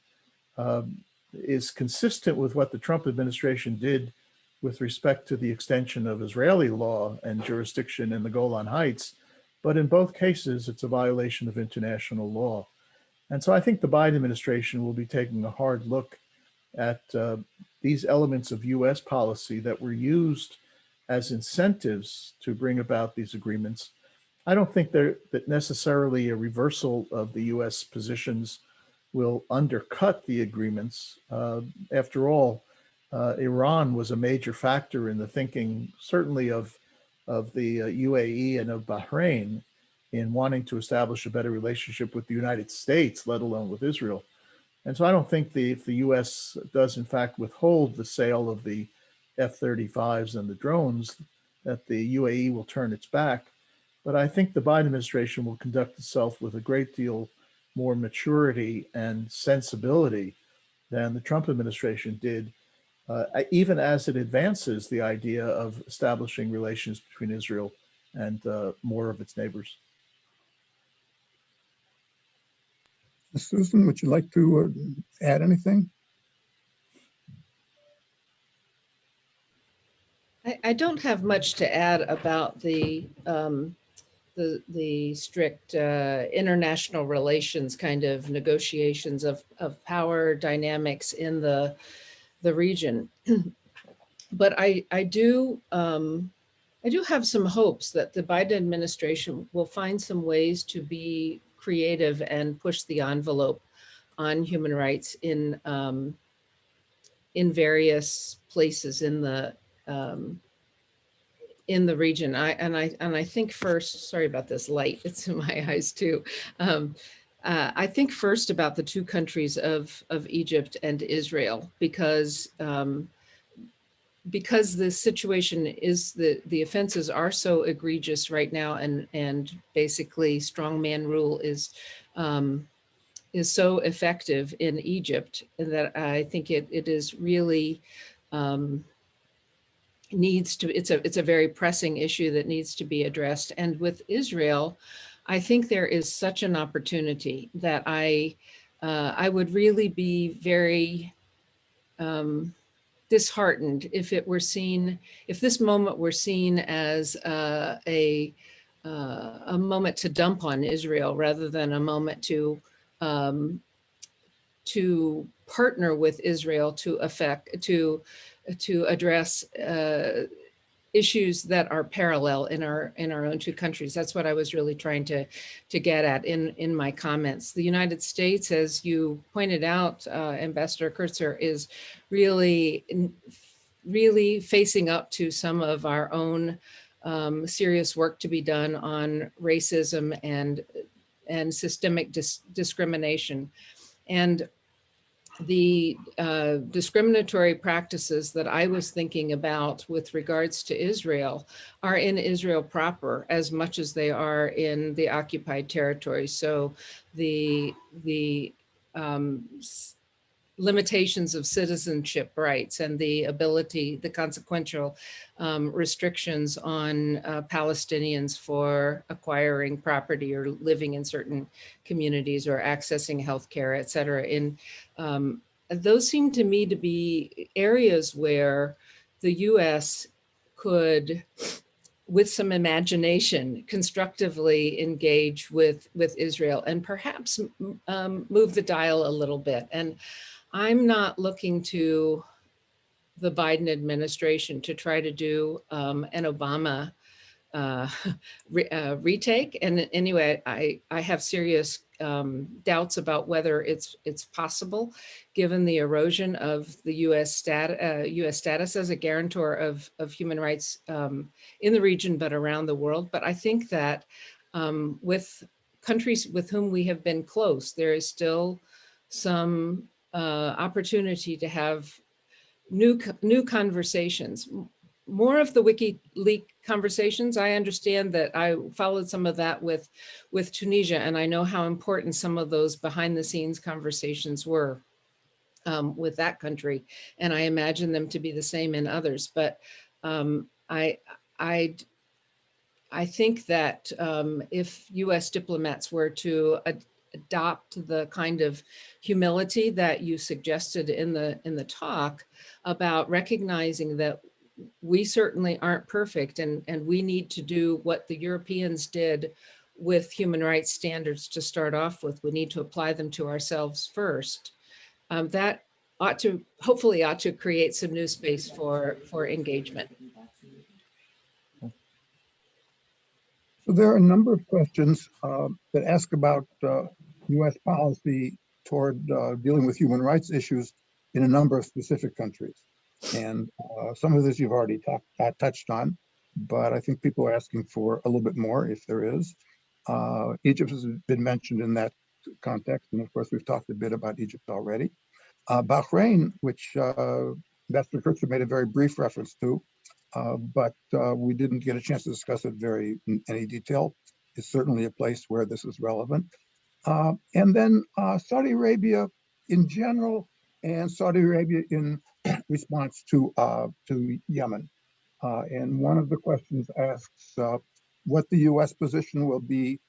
is consistent with what the Trump administration did with respect to the extension of Israeli law and jurisdiction in the Golan Heights. But in both cases, it's a violation of international law. And so I think the Biden administration will be taking a hard look at these elements of US policy that were used as incentives to bring about these agreements. I don't think that necessarily a reversal of the US positions will undercut the agreements. After all, Iran was a major factor in the thinking, certainly of the UAE and of Bahrain, in wanting to establish a better relationship with the United States, let alone with Israel. And so I don't think if the US does in fact withhold the sale of the F-35s and the drones, that the UAE will turn its back. But I think the Biden administration will conduct itself with a great deal more maturity and sensibility than the Trump administration did, even as it advances the idea of establishing relations between Israel and more of its neighbors. Susan, would you like to add anything? I don't have much to add about the strict international relations kind of negotiations of power dynamics in the region, but I do have some hopes that the Biden administration will find some ways to be creative and push the envelope on human rights in various places in the region. I think first, sorry about this light, it's in my eyes too. I think first about the 2 countries of Egypt and Israel, because the situation is the offenses are so egregious right now, and basically strongman rule is so effective in Egypt that I think it is really it's a very pressing issue that needs to be addressed. And with Israel, I think there is such an opportunity that I would really be very disheartened if this moment were seen as a moment to dump on Israel rather than a moment to partner with Israel to address issues that are parallel in our own two countries. That's what I was really trying to get at in my comments. The United States, as you pointed out, Ambassador Kurtzer, is really facing up to some of our own serious work to be done on racism and systemic discrimination. And the discriminatory practices that I was thinking about with regards to Israel are in Israel proper as much as they are in the occupied territory. So the limitations of citizenship rights and the consequential restrictions on Palestinians for acquiring property or living in certain communities or accessing healthcare, et cetera. Those seem to me to be areas where the US could, with some imagination, constructively engage with Israel and perhaps move the dial a little bit. And I'm not looking to the Biden administration to try to do an Obama retake. And anyway, I have serious doubts about whether it's possible, given the erosion of the U.S. status as a guarantor of human rights in the region, but around the world. But I think that with countries with whom we have been close, there is still some opportunity to have new conversations. More of the WikiLeaks conversations. I understand that I followed some of that with Tunisia, and I know how important some of those behind the scenes conversations were with that country, and I imagine them to be the same in others. But I think that if U.S. diplomats were to adopt the kind of humility that you suggested in the talk about recognizing that we certainly aren't perfect, and we need to do what the Europeans did with human rights standards to start off with. We need to apply them to ourselves first. That hopefully ought to create some new space for engagement. So there are a number of questions that ask about U.S. policy toward dealing with human rights issues in a number of specific countries. And some of this you've already touched on, but I think people are asking for a little bit more if there is. Egypt has been mentioned in that context. And of course, we've talked a bit about Egypt already. Bahrain, which Ambassador Kurtzer made a very brief reference to, but we didn't get a chance to discuss it in any detail, is certainly a place where this is relevant. And then Saudi Arabia in general, and Saudi Arabia in response to Yemen. And one of the questions asks what the U.S. position will be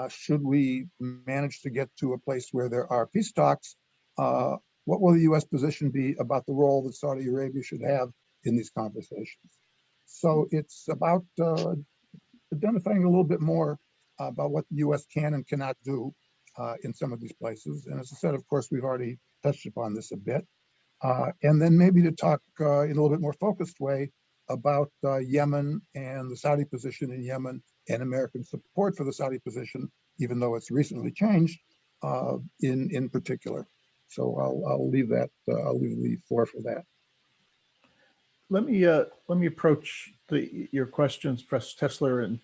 should we manage to get to a place where there are peace talks. What will the U.S. position be about the role that Saudi Arabia should have in these conversations? So it's about identifying a little bit more about what the U.S. can and cannot do in some of these places. And as I said, of course, we've already touched upon this a bit. And then maybe to talk in a little bit more focused way about Yemen and the Saudi position in Yemen and American support for the Saudi position, even though it's recently changed in particular. So I'll leave that. I'll leave the floor for that. Let me approach your questions, Professor Tesler, in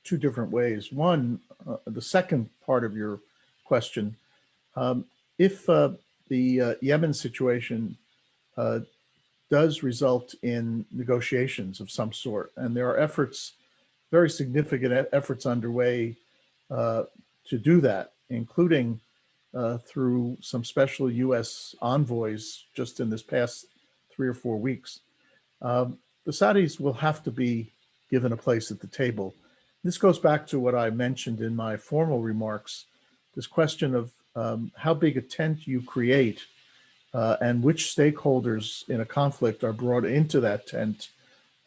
two different ways. One, the second part of your question, if the Yemen situation does result in negotiations of some sort, and there are efforts, very significant efforts underway to do that, including through some special U.S. envoys just in this past 3 or 4 weeks. The Saudis will have to be given a place at the table. This goes back to what I mentioned in my formal remarks, this question of how big a tent you create and which stakeholders in a conflict are brought into that tent,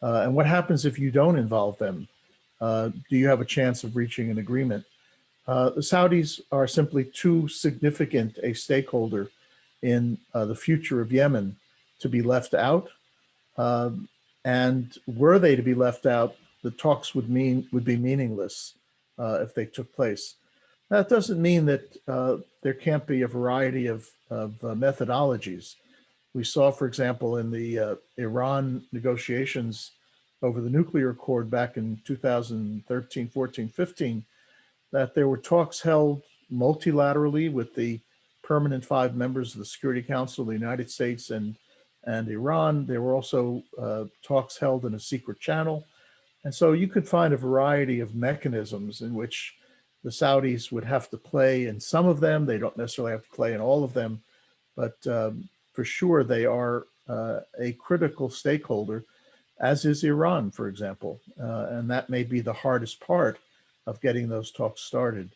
and what happens if you don't involve them? Do you have a chance of reaching an agreement? The Saudis are simply too significant a stakeholder in the future of Yemen to be left out. And were they to be left out, the talks would be meaningless if they took place. That doesn't mean that there can't be a variety of methodologies. We saw, for example, in the Iran negotiations over the nuclear accord back in 2013, 14, 15, that there were talks held multilaterally with the permanent 5 members of the Security Council, the United States and Iran. There were also talks held in a secret channel. And so you could find a variety of mechanisms in which the Saudis would have to play in some of them. They don't necessarily have to play in all of them, but for sure they are a critical stakeholder, as is Iran, for example. And that may be the hardest part of getting those talks started.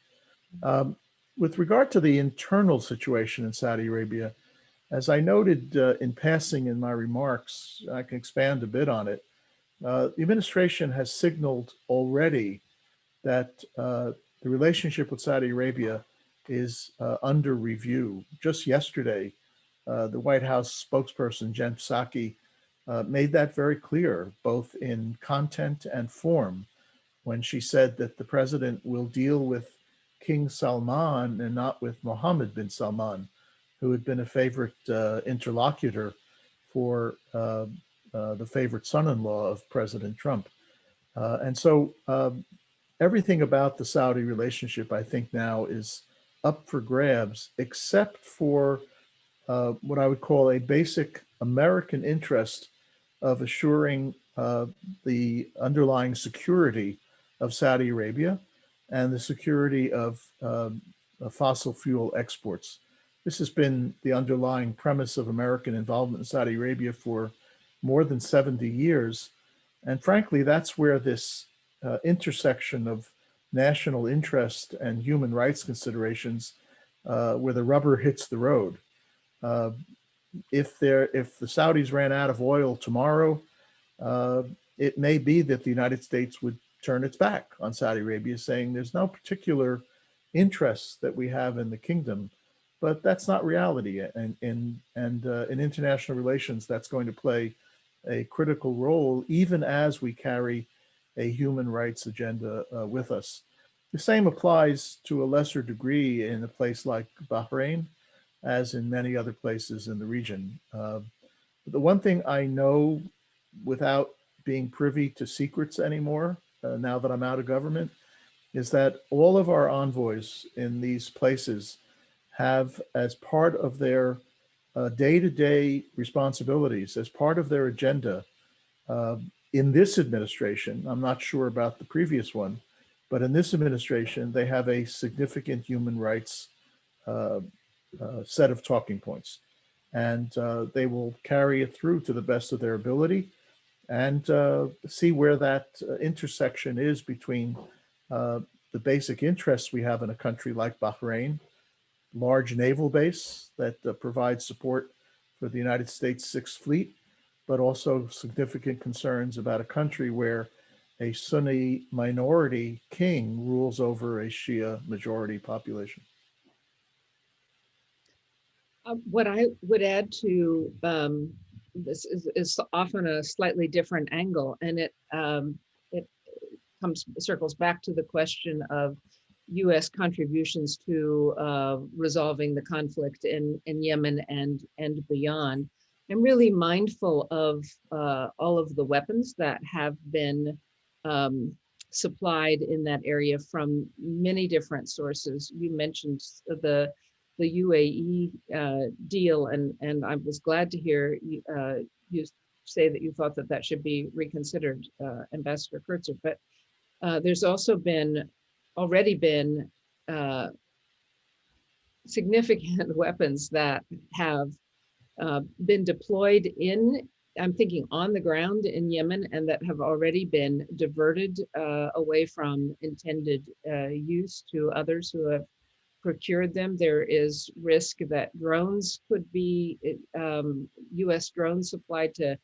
With regard to the internal situation in Saudi Arabia, as I noted in passing in my remarks, I can expand a bit on it. The administration has signaled already that the relationship with Saudi Arabia is under review. Just yesterday, the White House spokesperson, Jen Psaki, made that very clear, both in content and form, when she said that the president will deal with King Salman and not with Mohammed bin Salman, who had been a favorite interlocutor for the favorite son-in-law of President Trump. And so everything about the Saudi relationship, I think now is up for grabs, except for what I would call a basic American interest of assuring the underlying security of Saudi Arabia and the security of fossil fuel exports. This has been the underlying premise of American involvement in Saudi Arabia for more than 70 years. And frankly, that's where this intersection of national interest and human rights considerations, where the rubber hits the road. If the Saudis ran out of oil tomorrow, it may be that the United States would turn its back on Saudi Arabia, saying there's no particular interest that we have in the kingdom. But that's not reality. And in international relations, that's going to play a critical role, even as we carry a human rights agenda with us. The same applies to a lesser degree in a place like Bahrain, as in many other places in the region. The one thing I know, without being privy to secrets anymore, now that I'm out of government, is that all of our envoys in these places have, as part of their day-to-day responsibilities, as part of their agenda, in this administration, I'm not sure about the previous one, but in this administration, they have a significant human rights set of talking points. And they will carry it through to the best of their ability and see where that intersection is between the basic interests we have in a country like Bahrain, large naval base that provides support for the United States Sixth Fleet, but also significant concerns about a country where a Sunni minority king rules over a Shia majority population. What I would add to this is often a slightly different angle, and it circles back to the question of U.S. contributions to resolving the conflict in Yemen and beyond. I'm really mindful of all of the weapons that have been supplied in that area from many different sources. You mentioned the UAE deal, and I was glad to hear you say that you thought that should be reconsidered, Ambassador Kurtzer. But there's also already been significant weapons that have been deployed I'm thinking on the ground in Yemen, and that have already been diverted away from intended use to others who have procured them. There is risk that drones could be, US drones supplied to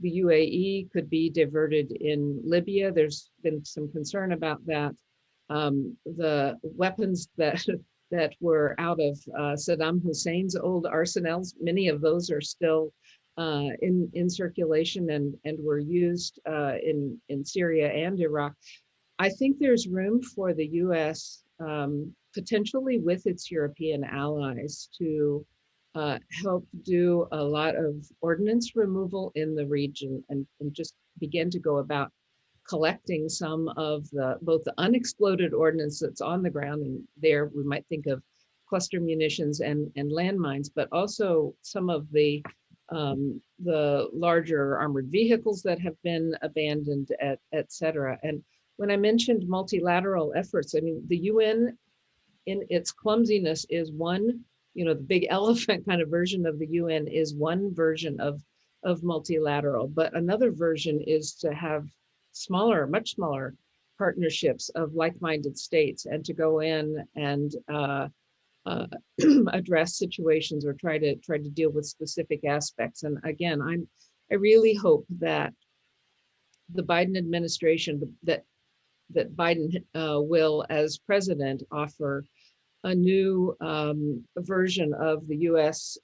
the UAE could be diverted in Libya. There's been some concern about that. The weapons that that were out of Saddam Hussein's old arsenals, many of those are still in circulation and were used in Syria and Iraq. I think there's room for the US, potentially with its European allies, to help do a lot of ordnance removal in the region and just begin to go about collecting some of both the unexploded ordnance that's on the ground, and there we might think of cluster munitions and landmines, but also some of the larger armored vehicles that have been abandoned, et cetera. And when I mentioned multilateral efforts, I mean, the UN in its clumsiness is one, the big elephant kind of version of the UN is one version of multilateral, but another version is to have smaller, much smaller partnerships of like-minded states and to go in and address situations or try to deal with specific aspects. And again, I really hope that the Biden administration, that Biden will, as president, offer a new version of the U.S.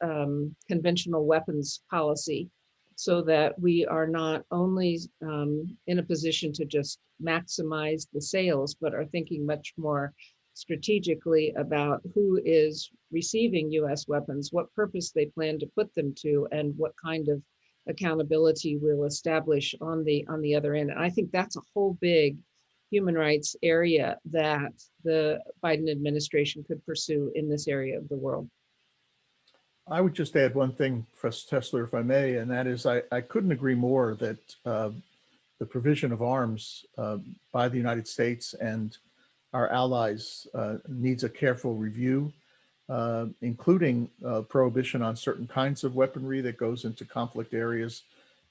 Conventional weapons policy, so that we are not only in a position to just maximize the sales, but are thinking much more strategically about who is receiving U.S. weapons, what purpose they plan to put them to, and what kind of accountability we'll establish on the other end. And I think that's a whole big human rights area that the Biden administration could pursue in this area of the world. I would just add one thing, Professor Tesler, if I may, and that is I couldn't agree more that the provision of arms by the United States and our allies needs a careful review, including prohibition on certain kinds of weaponry that goes into conflict areas,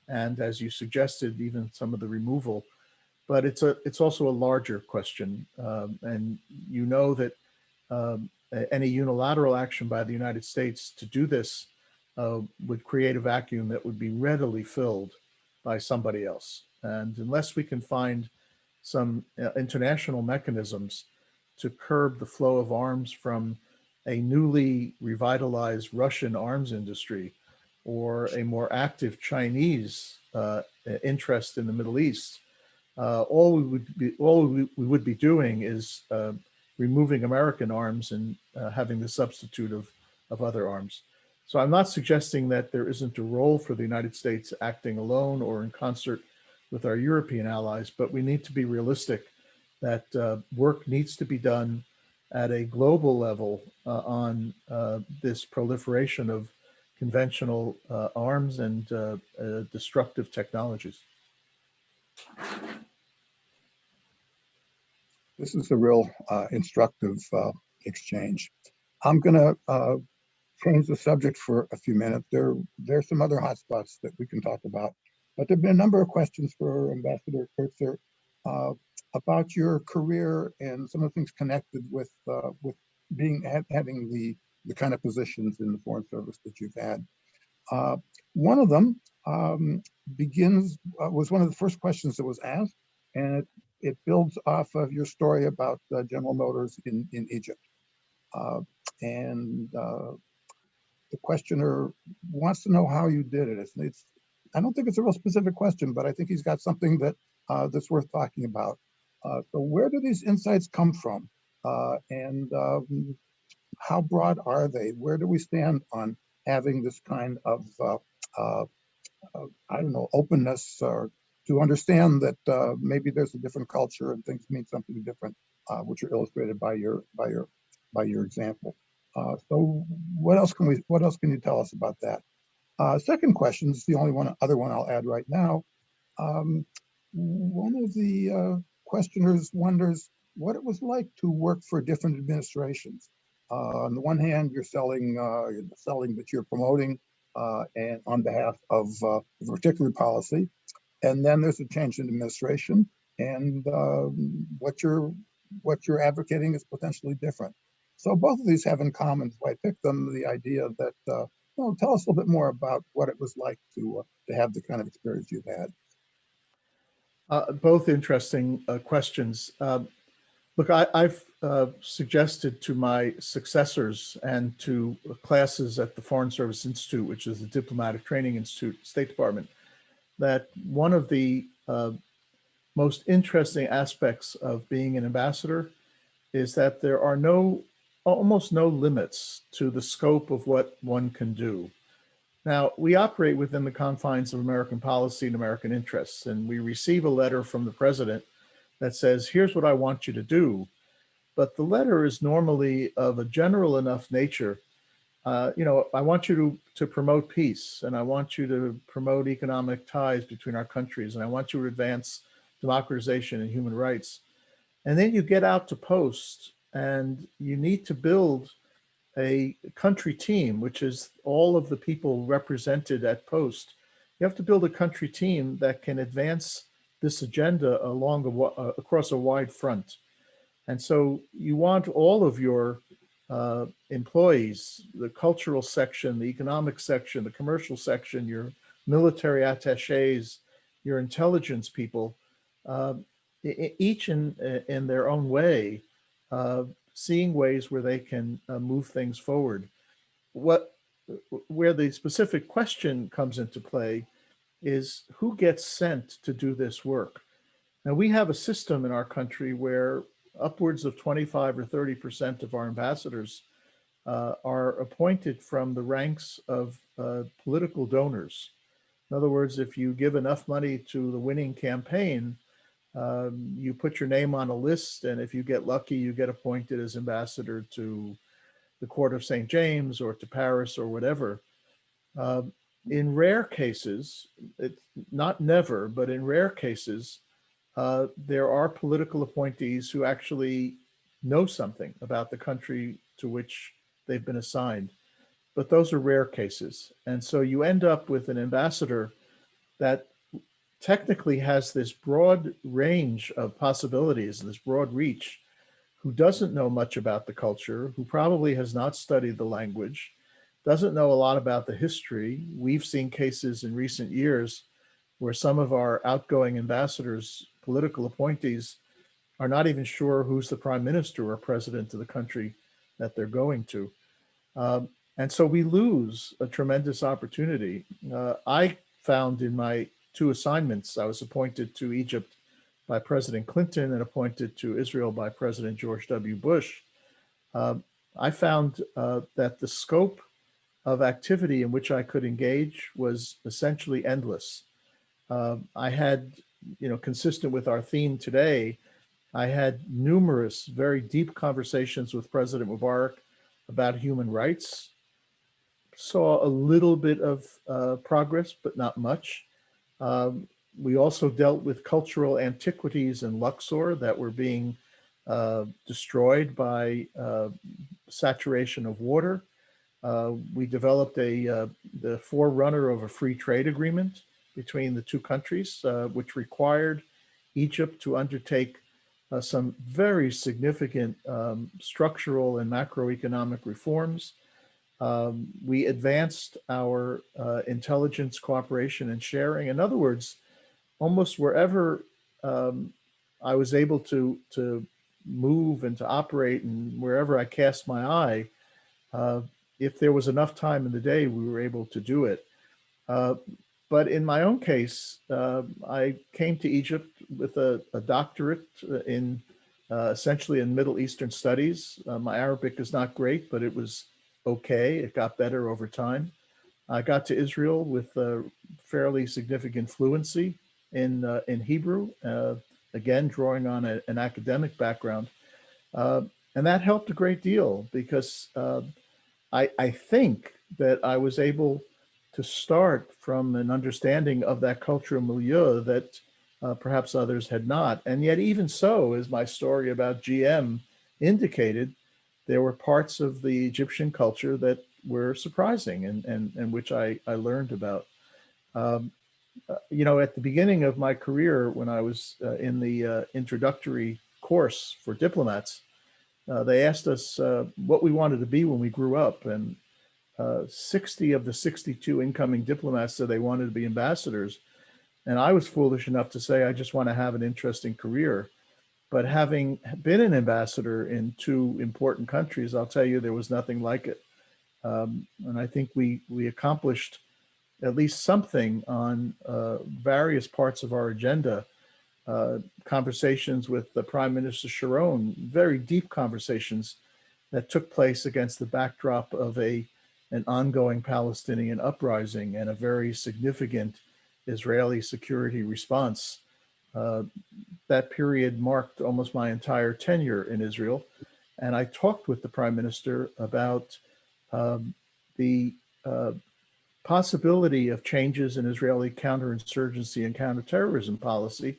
and as you suggested, even some of the removal. But it's also a larger question, and you know that any unilateral action by the United States to do this would create a vacuum that would be readily filled by somebody else. And unless we can find some international mechanisms to curb the flow of arms from a newly revitalized Russian arms industry or a more active Chinese interest in the Middle East, all we would be doing is removing American arms and having the substitute of other arms. So I'm not suggesting that there isn't a role for the United States acting alone or in concert with our European allies, but we need to be realistic that work needs to be done at a global level on this proliferation of conventional arms and destructive technologies. This is a real instructive exchange. I'm going to change the subject for a few minutes. There's some other hotspots that we can talk about, but there have been a number of questions for Ambassador Kurtzer about your career and some of the things connected with having the kind of positions in the Foreign Service that you've had. One of them was one of the first questions that was asked, and it builds off of your story about General Motors in Egypt. And the questioner wants to know how you did it. I don't think it's a real specific question, but I think he's got something that's worth talking about. So where do these insights come from? And how broad are they? Where do we stand on having this kind of, I don't know, openness or to understand that maybe there's a different culture and things mean something different, which are illustrated by your example. So what else can you tell us about that? Second question is the only other one I'll add right now. One of the questioners wonders what it was like to work for different administrations. On the one hand, you're selling, but you're promoting and on behalf of a particular policy. And then there's a change in administration, and what you're advocating is potentially different. So both of these have in common, so I picked them, the idea that, tell us a little bit more about what it was like to have the kind of experience you've had. Both interesting questions. Look, I've suggested to my successors and to classes at the Foreign Service Institute, which is the Diplomatic Training Institute, State Department, that one of the most interesting aspects of being an ambassador is that there are almost no limits to the scope of what one can do. Now, we operate within the confines of American policy and American interests, and we receive a letter from the president that says, here's what I want you to do. But the letter is normally of a general enough nature. I want you to promote peace, and I want you to promote economic ties between our countries, and I want you to advance democratization and human rights. And then you get out to post, and you need to build a country team, which is all of the people represented at post. You have to build a country team that can advance this agenda across a wide front. And so you want all of your employees, the cultural section, the economic section, the commercial section, your military attaches, your intelligence people, each in their own way, seeing ways where they can move things forward. Where the specific question comes into play is who gets sent to do this work? Now, we have a system in our country where upwards of 25 or 30% of our ambassadors are appointed from the ranks of political donors. In other words, if you give enough money to the winning campaign, you put your name on a list, and if you get lucky, you get appointed as ambassador to the Court of St. James or to Paris or whatever. In rare cases, not never, but in rare cases, there are political appointees who actually know something about the country to which they've been assigned. But those are rare cases. And so you end up with an ambassador that technically has this broad range of possibilities, this broad reach, who doesn't know much about the culture, who probably has not studied the language, doesn't know a lot about the history. We've seen cases in recent years where some of our outgoing ambassadors, political appointees, are not even sure who's the prime minister or president of the country that they're going to. And so we lose a tremendous opportunity. I found in my 2 assignments, I was appointed to Egypt by President Clinton and appointed to Israel by President George W. Bush. I found that the scope of activity in which I could engage was essentially endless. I had, consistent with our theme today, I had numerous very deep conversations with President Mubarak about human rights. Saw a little bit of progress, but not much. We also dealt with cultural antiquities in Luxor that were being destroyed by saturation of water. We developed the forerunner of a free trade agreement between the 2 countries, which required Egypt to undertake some very significant structural and macroeconomic reforms. We advanced our intelligence cooperation and sharing. In other words, almost wherever I was able to move and to operate, and wherever I cast my eye, if there was enough time in the day, we were able to do it. But in my own case, I came to Egypt with a doctorate in essentially in Middle Eastern studies. My Arabic is not great, but it was okay. It got better over time. I got to Israel with a fairly significant fluency in Hebrew, again, drawing on an academic background. And that helped a great deal because I think that I was able to start from an understanding of that cultural milieu that perhaps others had not. And yet, even so, as my story about GM indicated, there were parts of the Egyptian culture that were surprising and which I learned about. At the beginning of my career, when I was in the introductory course for diplomats, They asked us what we wanted to be when we grew up, and 60 of the 62 incoming diplomats said they wanted to be ambassadors. And I was foolish enough to say, I just want to have an interesting career. But having been an ambassador in two important countries, I'll tell you, there was nothing like it. And I think we accomplished at least something on various parts of our agenda. Conversations with the Prime Minister Sharon, very deep conversations that took place against the backdrop of an ongoing Palestinian uprising and a very significant Israeli security response. That period marked almost my entire tenure in Israel. And I talked with the Prime Minister about the possibility of changes in Israeli counterinsurgency and counterterrorism policy,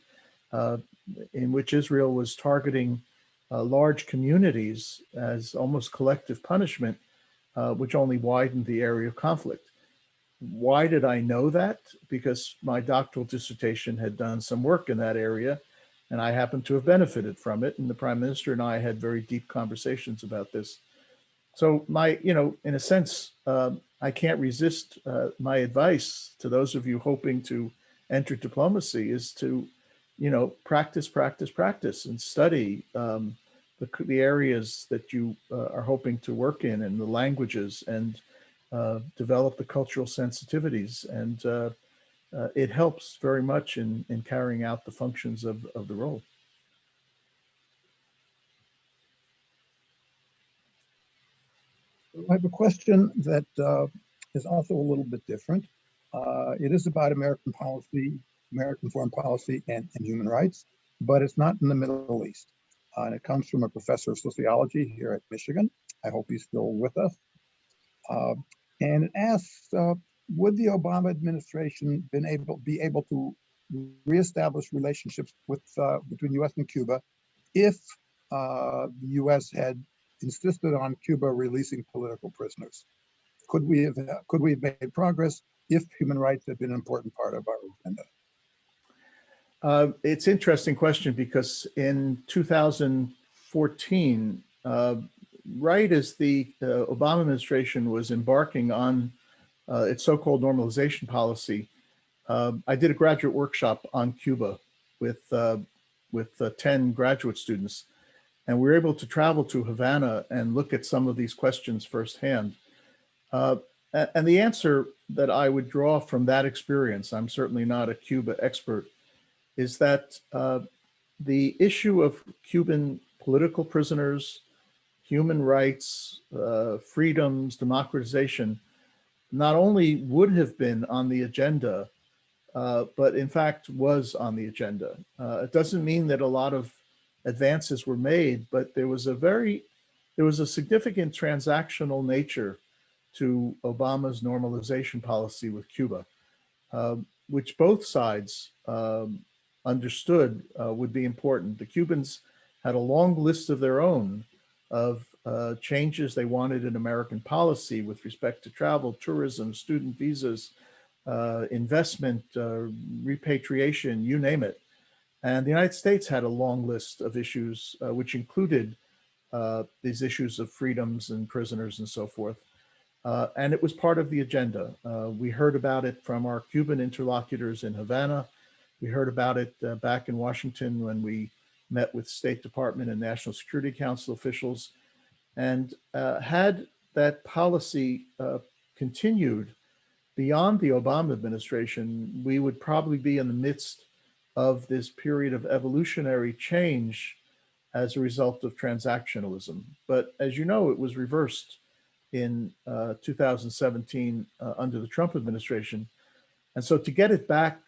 in which Israel was targeting large communities as almost collective punishment, which only widened the area of conflict. Why did I know that? Because my doctoral dissertation had done some work in that area, and I happened to have benefited from it. And the Prime Minister and I had very deep conversations about this. So in a sense, I can't resist my advice to those of you hoping to enter diplomacy is to, practice, practice, practice, and study the areas that you are hoping to work in and the languages, and develop the cultural sensitivities. And it helps very much in carrying out the functions of the role. I have a question that is also a little bit different. It is about American policy, American foreign policy, and human rights, but it's not in the Middle East. And it comes from a professor of sociology here at Michigan. I hope he's still with us. And it asks, would the Obama administration be able to reestablish relationships between U.S. and Cuba if the U.S. had insisted on Cuba releasing political prisoners? Could we have made progress if human rights had been an important part of our agenda? It's an interesting question, because in 2014, right as the Obama administration was embarking on its so-called normalization policy, I did a graduate workshop on Cuba with 10 graduate students. And we were able to travel to Havana and look at some of these questions firsthand. And the answer that I would draw from that experience, I'm certainly not a Cuba expert, is that the issue of Cuban political prisoners, human rights, freedoms, democratization, not only would have been on the agenda, but in fact was on the agenda. It doesn't mean that a lot of advances were made, but there was a significant transactional nature to Obama's normalization policy with Cuba, which both sides understood would be important. The Cubans had a long list of their own of changes they wanted in American policy with respect to travel, tourism, student visas, investment, repatriation, you name it. And the United States had a long list of issues, which included these issues of freedoms and prisoners and so forth. And it was part of the agenda. We heard about it from our Cuban interlocutors in Havana. We heard about it back in Washington when we met with State Department and National Security Council officials. And had that policy continued beyond the Obama administration, we would probably be in the midst of this period of evolutionary change as a result of transactionalism. But as you know, it was reversed in 2017 under the Trump administration. And so to get it back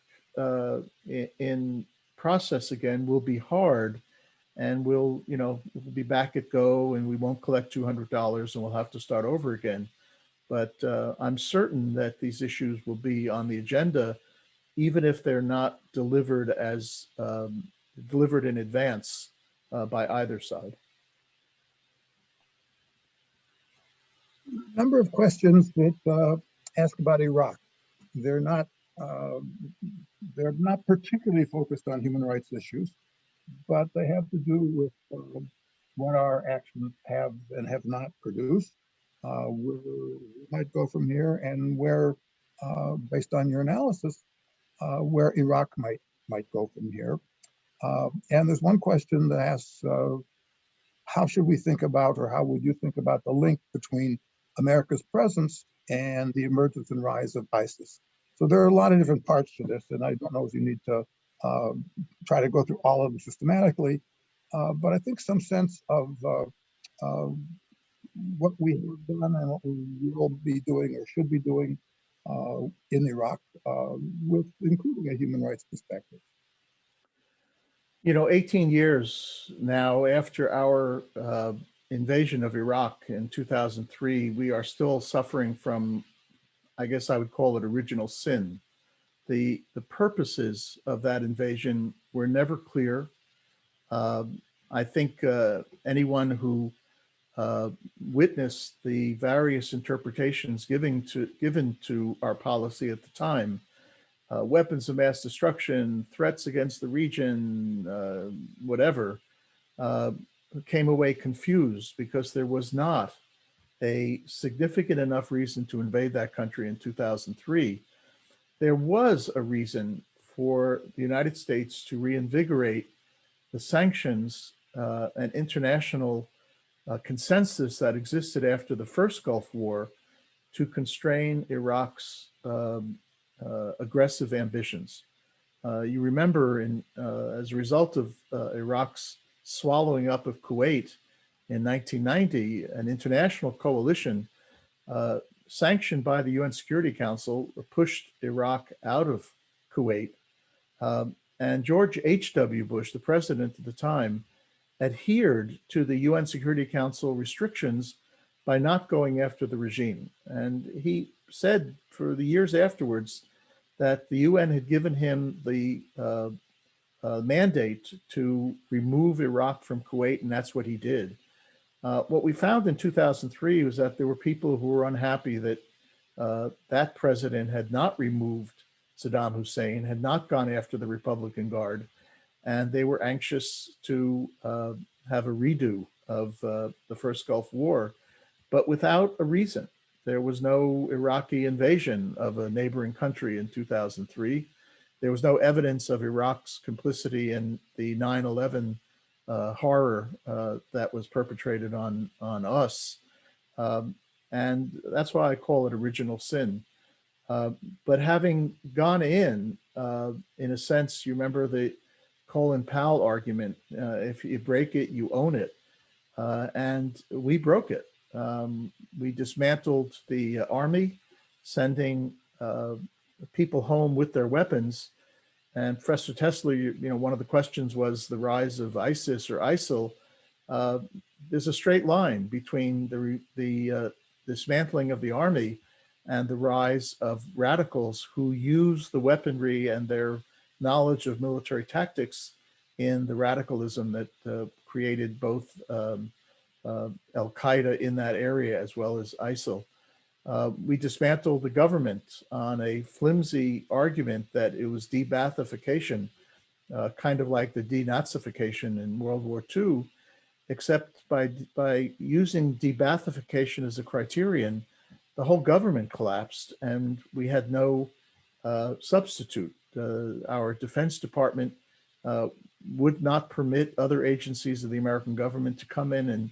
in process again will be hard, and we'll be back at go, and we won't collect $200 and we'll have to start over again. But I'm certain that these issues will be on the agenda, even if they're not delivered as delivered in advance by either side. Number of questions that ask about Iraq. They're not particularly focused on human rights issues, but they have to do with what our actions have and have not produced, where we might go from here, and where, based on your analysis, where Iraq might go from here. And there's one question that asks, how should we think about, or how would you think about the link between America's presence and the emergence and rise of ISIS? So there are a lot of different parts to this, and I don't know if you need to try to go through all of them systematically, but I think some sense of what we have done and what we will be doing or should be doing in Iraq, with including a human rights perspective. 18 years now after our invasion of Iraq in 2003, we are still suffering from, I guess I would call it, original sin. The purposes of that invasion were never clear. I think anyone who witnessed the various interpretations given to our policy at the time, weapons of mass destruction, threats against the region, whatever, came away confused because there was not a significant enough reason to invade that country in 2003. There was a reason for the United States to reinvigorate the sanctions and international consensus that existed after the first Gulf War to constrain Iraq's aggressive ambitions. You remember, as a result of Iraq's swallowing up of Kuwait in 1990, an international coalition sanctioned by the UN Security Council pushed Iraq out of Kuwait. And George H.W. Bush, the president at the time, adhered to the UN Security Council restrictions by not going after the regime. And he said for the years afterwards that the UN had given him the mandate to remove Iraq from Kuwait, and that's what he did. What we found in 2003 was that there were people who were unhappy that that president had not removed Saddam Hussein, had not gone after the Republican Guard, and they were anxious to have a redo of the first Gulf War, but without a reason. There was no Iraqi invasion of a neighboring country in 2003. There was no evidence of Iraq's complicity in the 9/11 horror that was perpetrated on us. And that's why I call it original sin. But having gone in a sense, you remember the Colin Powell argument, if you break it, you own it. And we broke it. We dismantled the army, sending people home with their weapons. And Professor Tesler, one of the questions was the rise of ISIS or ISIL. There's a straight line between the dismantling of the army and the rise of radicals who use the weaponry and their knowledge of military tactics in the radicalism that created both Al-Qaeda in that area as well as ISIL. We dismantled the government on a flimsy argument that it was de-Baathification, kind of like the denazification in World War II, except by using de-Baathification as a criterion, the whole government collapsed and we had no substitute. Our Defense Department would not permit other agencies of the American government to come in and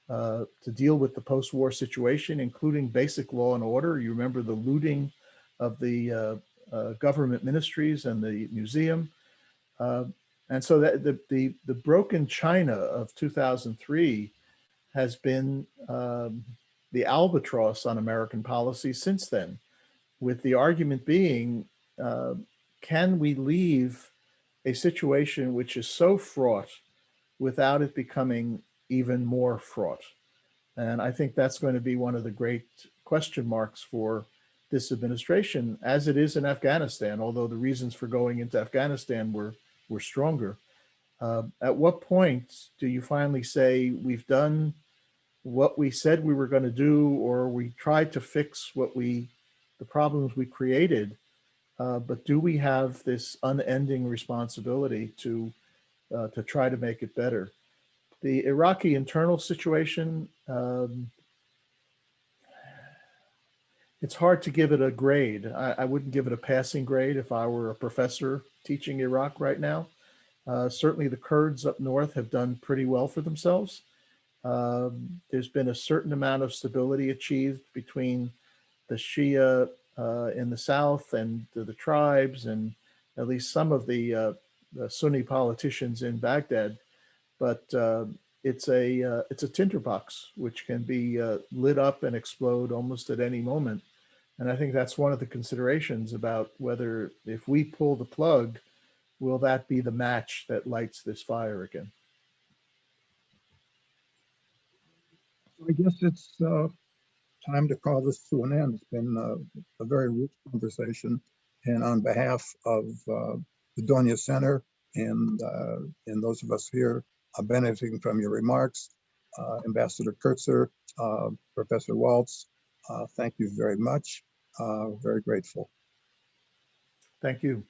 to deal with the post-war situation, including basic law and order. You remember the looting of the government ministries and the museum. And so that the broken China of 2003 has been the albatross on American policy since then, with the argument being, can we leave a situation which is so fraught without it becoming even more fraught? And I think that's going to be one of the great question marks for this administration, as it is in Afghanistan, although the reasons for going into Afghanistan were stronger. At what point do you finally say we've done what we said we were going to do, or we tried to fix the problems we created, but do we have this unending responsibility to try to make it better? The Iraqi internal situation, it's hard to give it a grade. I wouldn't give it a passing grade if I were a professor teaching Iraq right now. Certainly the Kurds up north have done pretty well for themselves. There's been a certain amount of stability achieved between the Shia in the south and the tribes, and at least some of the Sunni politicians in Baghdad. But it's a tinderbox which can be lit up and explode almost at any moment. And I think that's one of the considerations about whether, if we pull the plug, will that be the match that lights this fire again? I guess it's time to call this to an end. It's been a very rich conversation. And on behalf of the Donia Center and those of us here benefiting from your remarks, Ambassador Kurtzer, Professor Waltz, thank you very much. Very grateful. Thank you.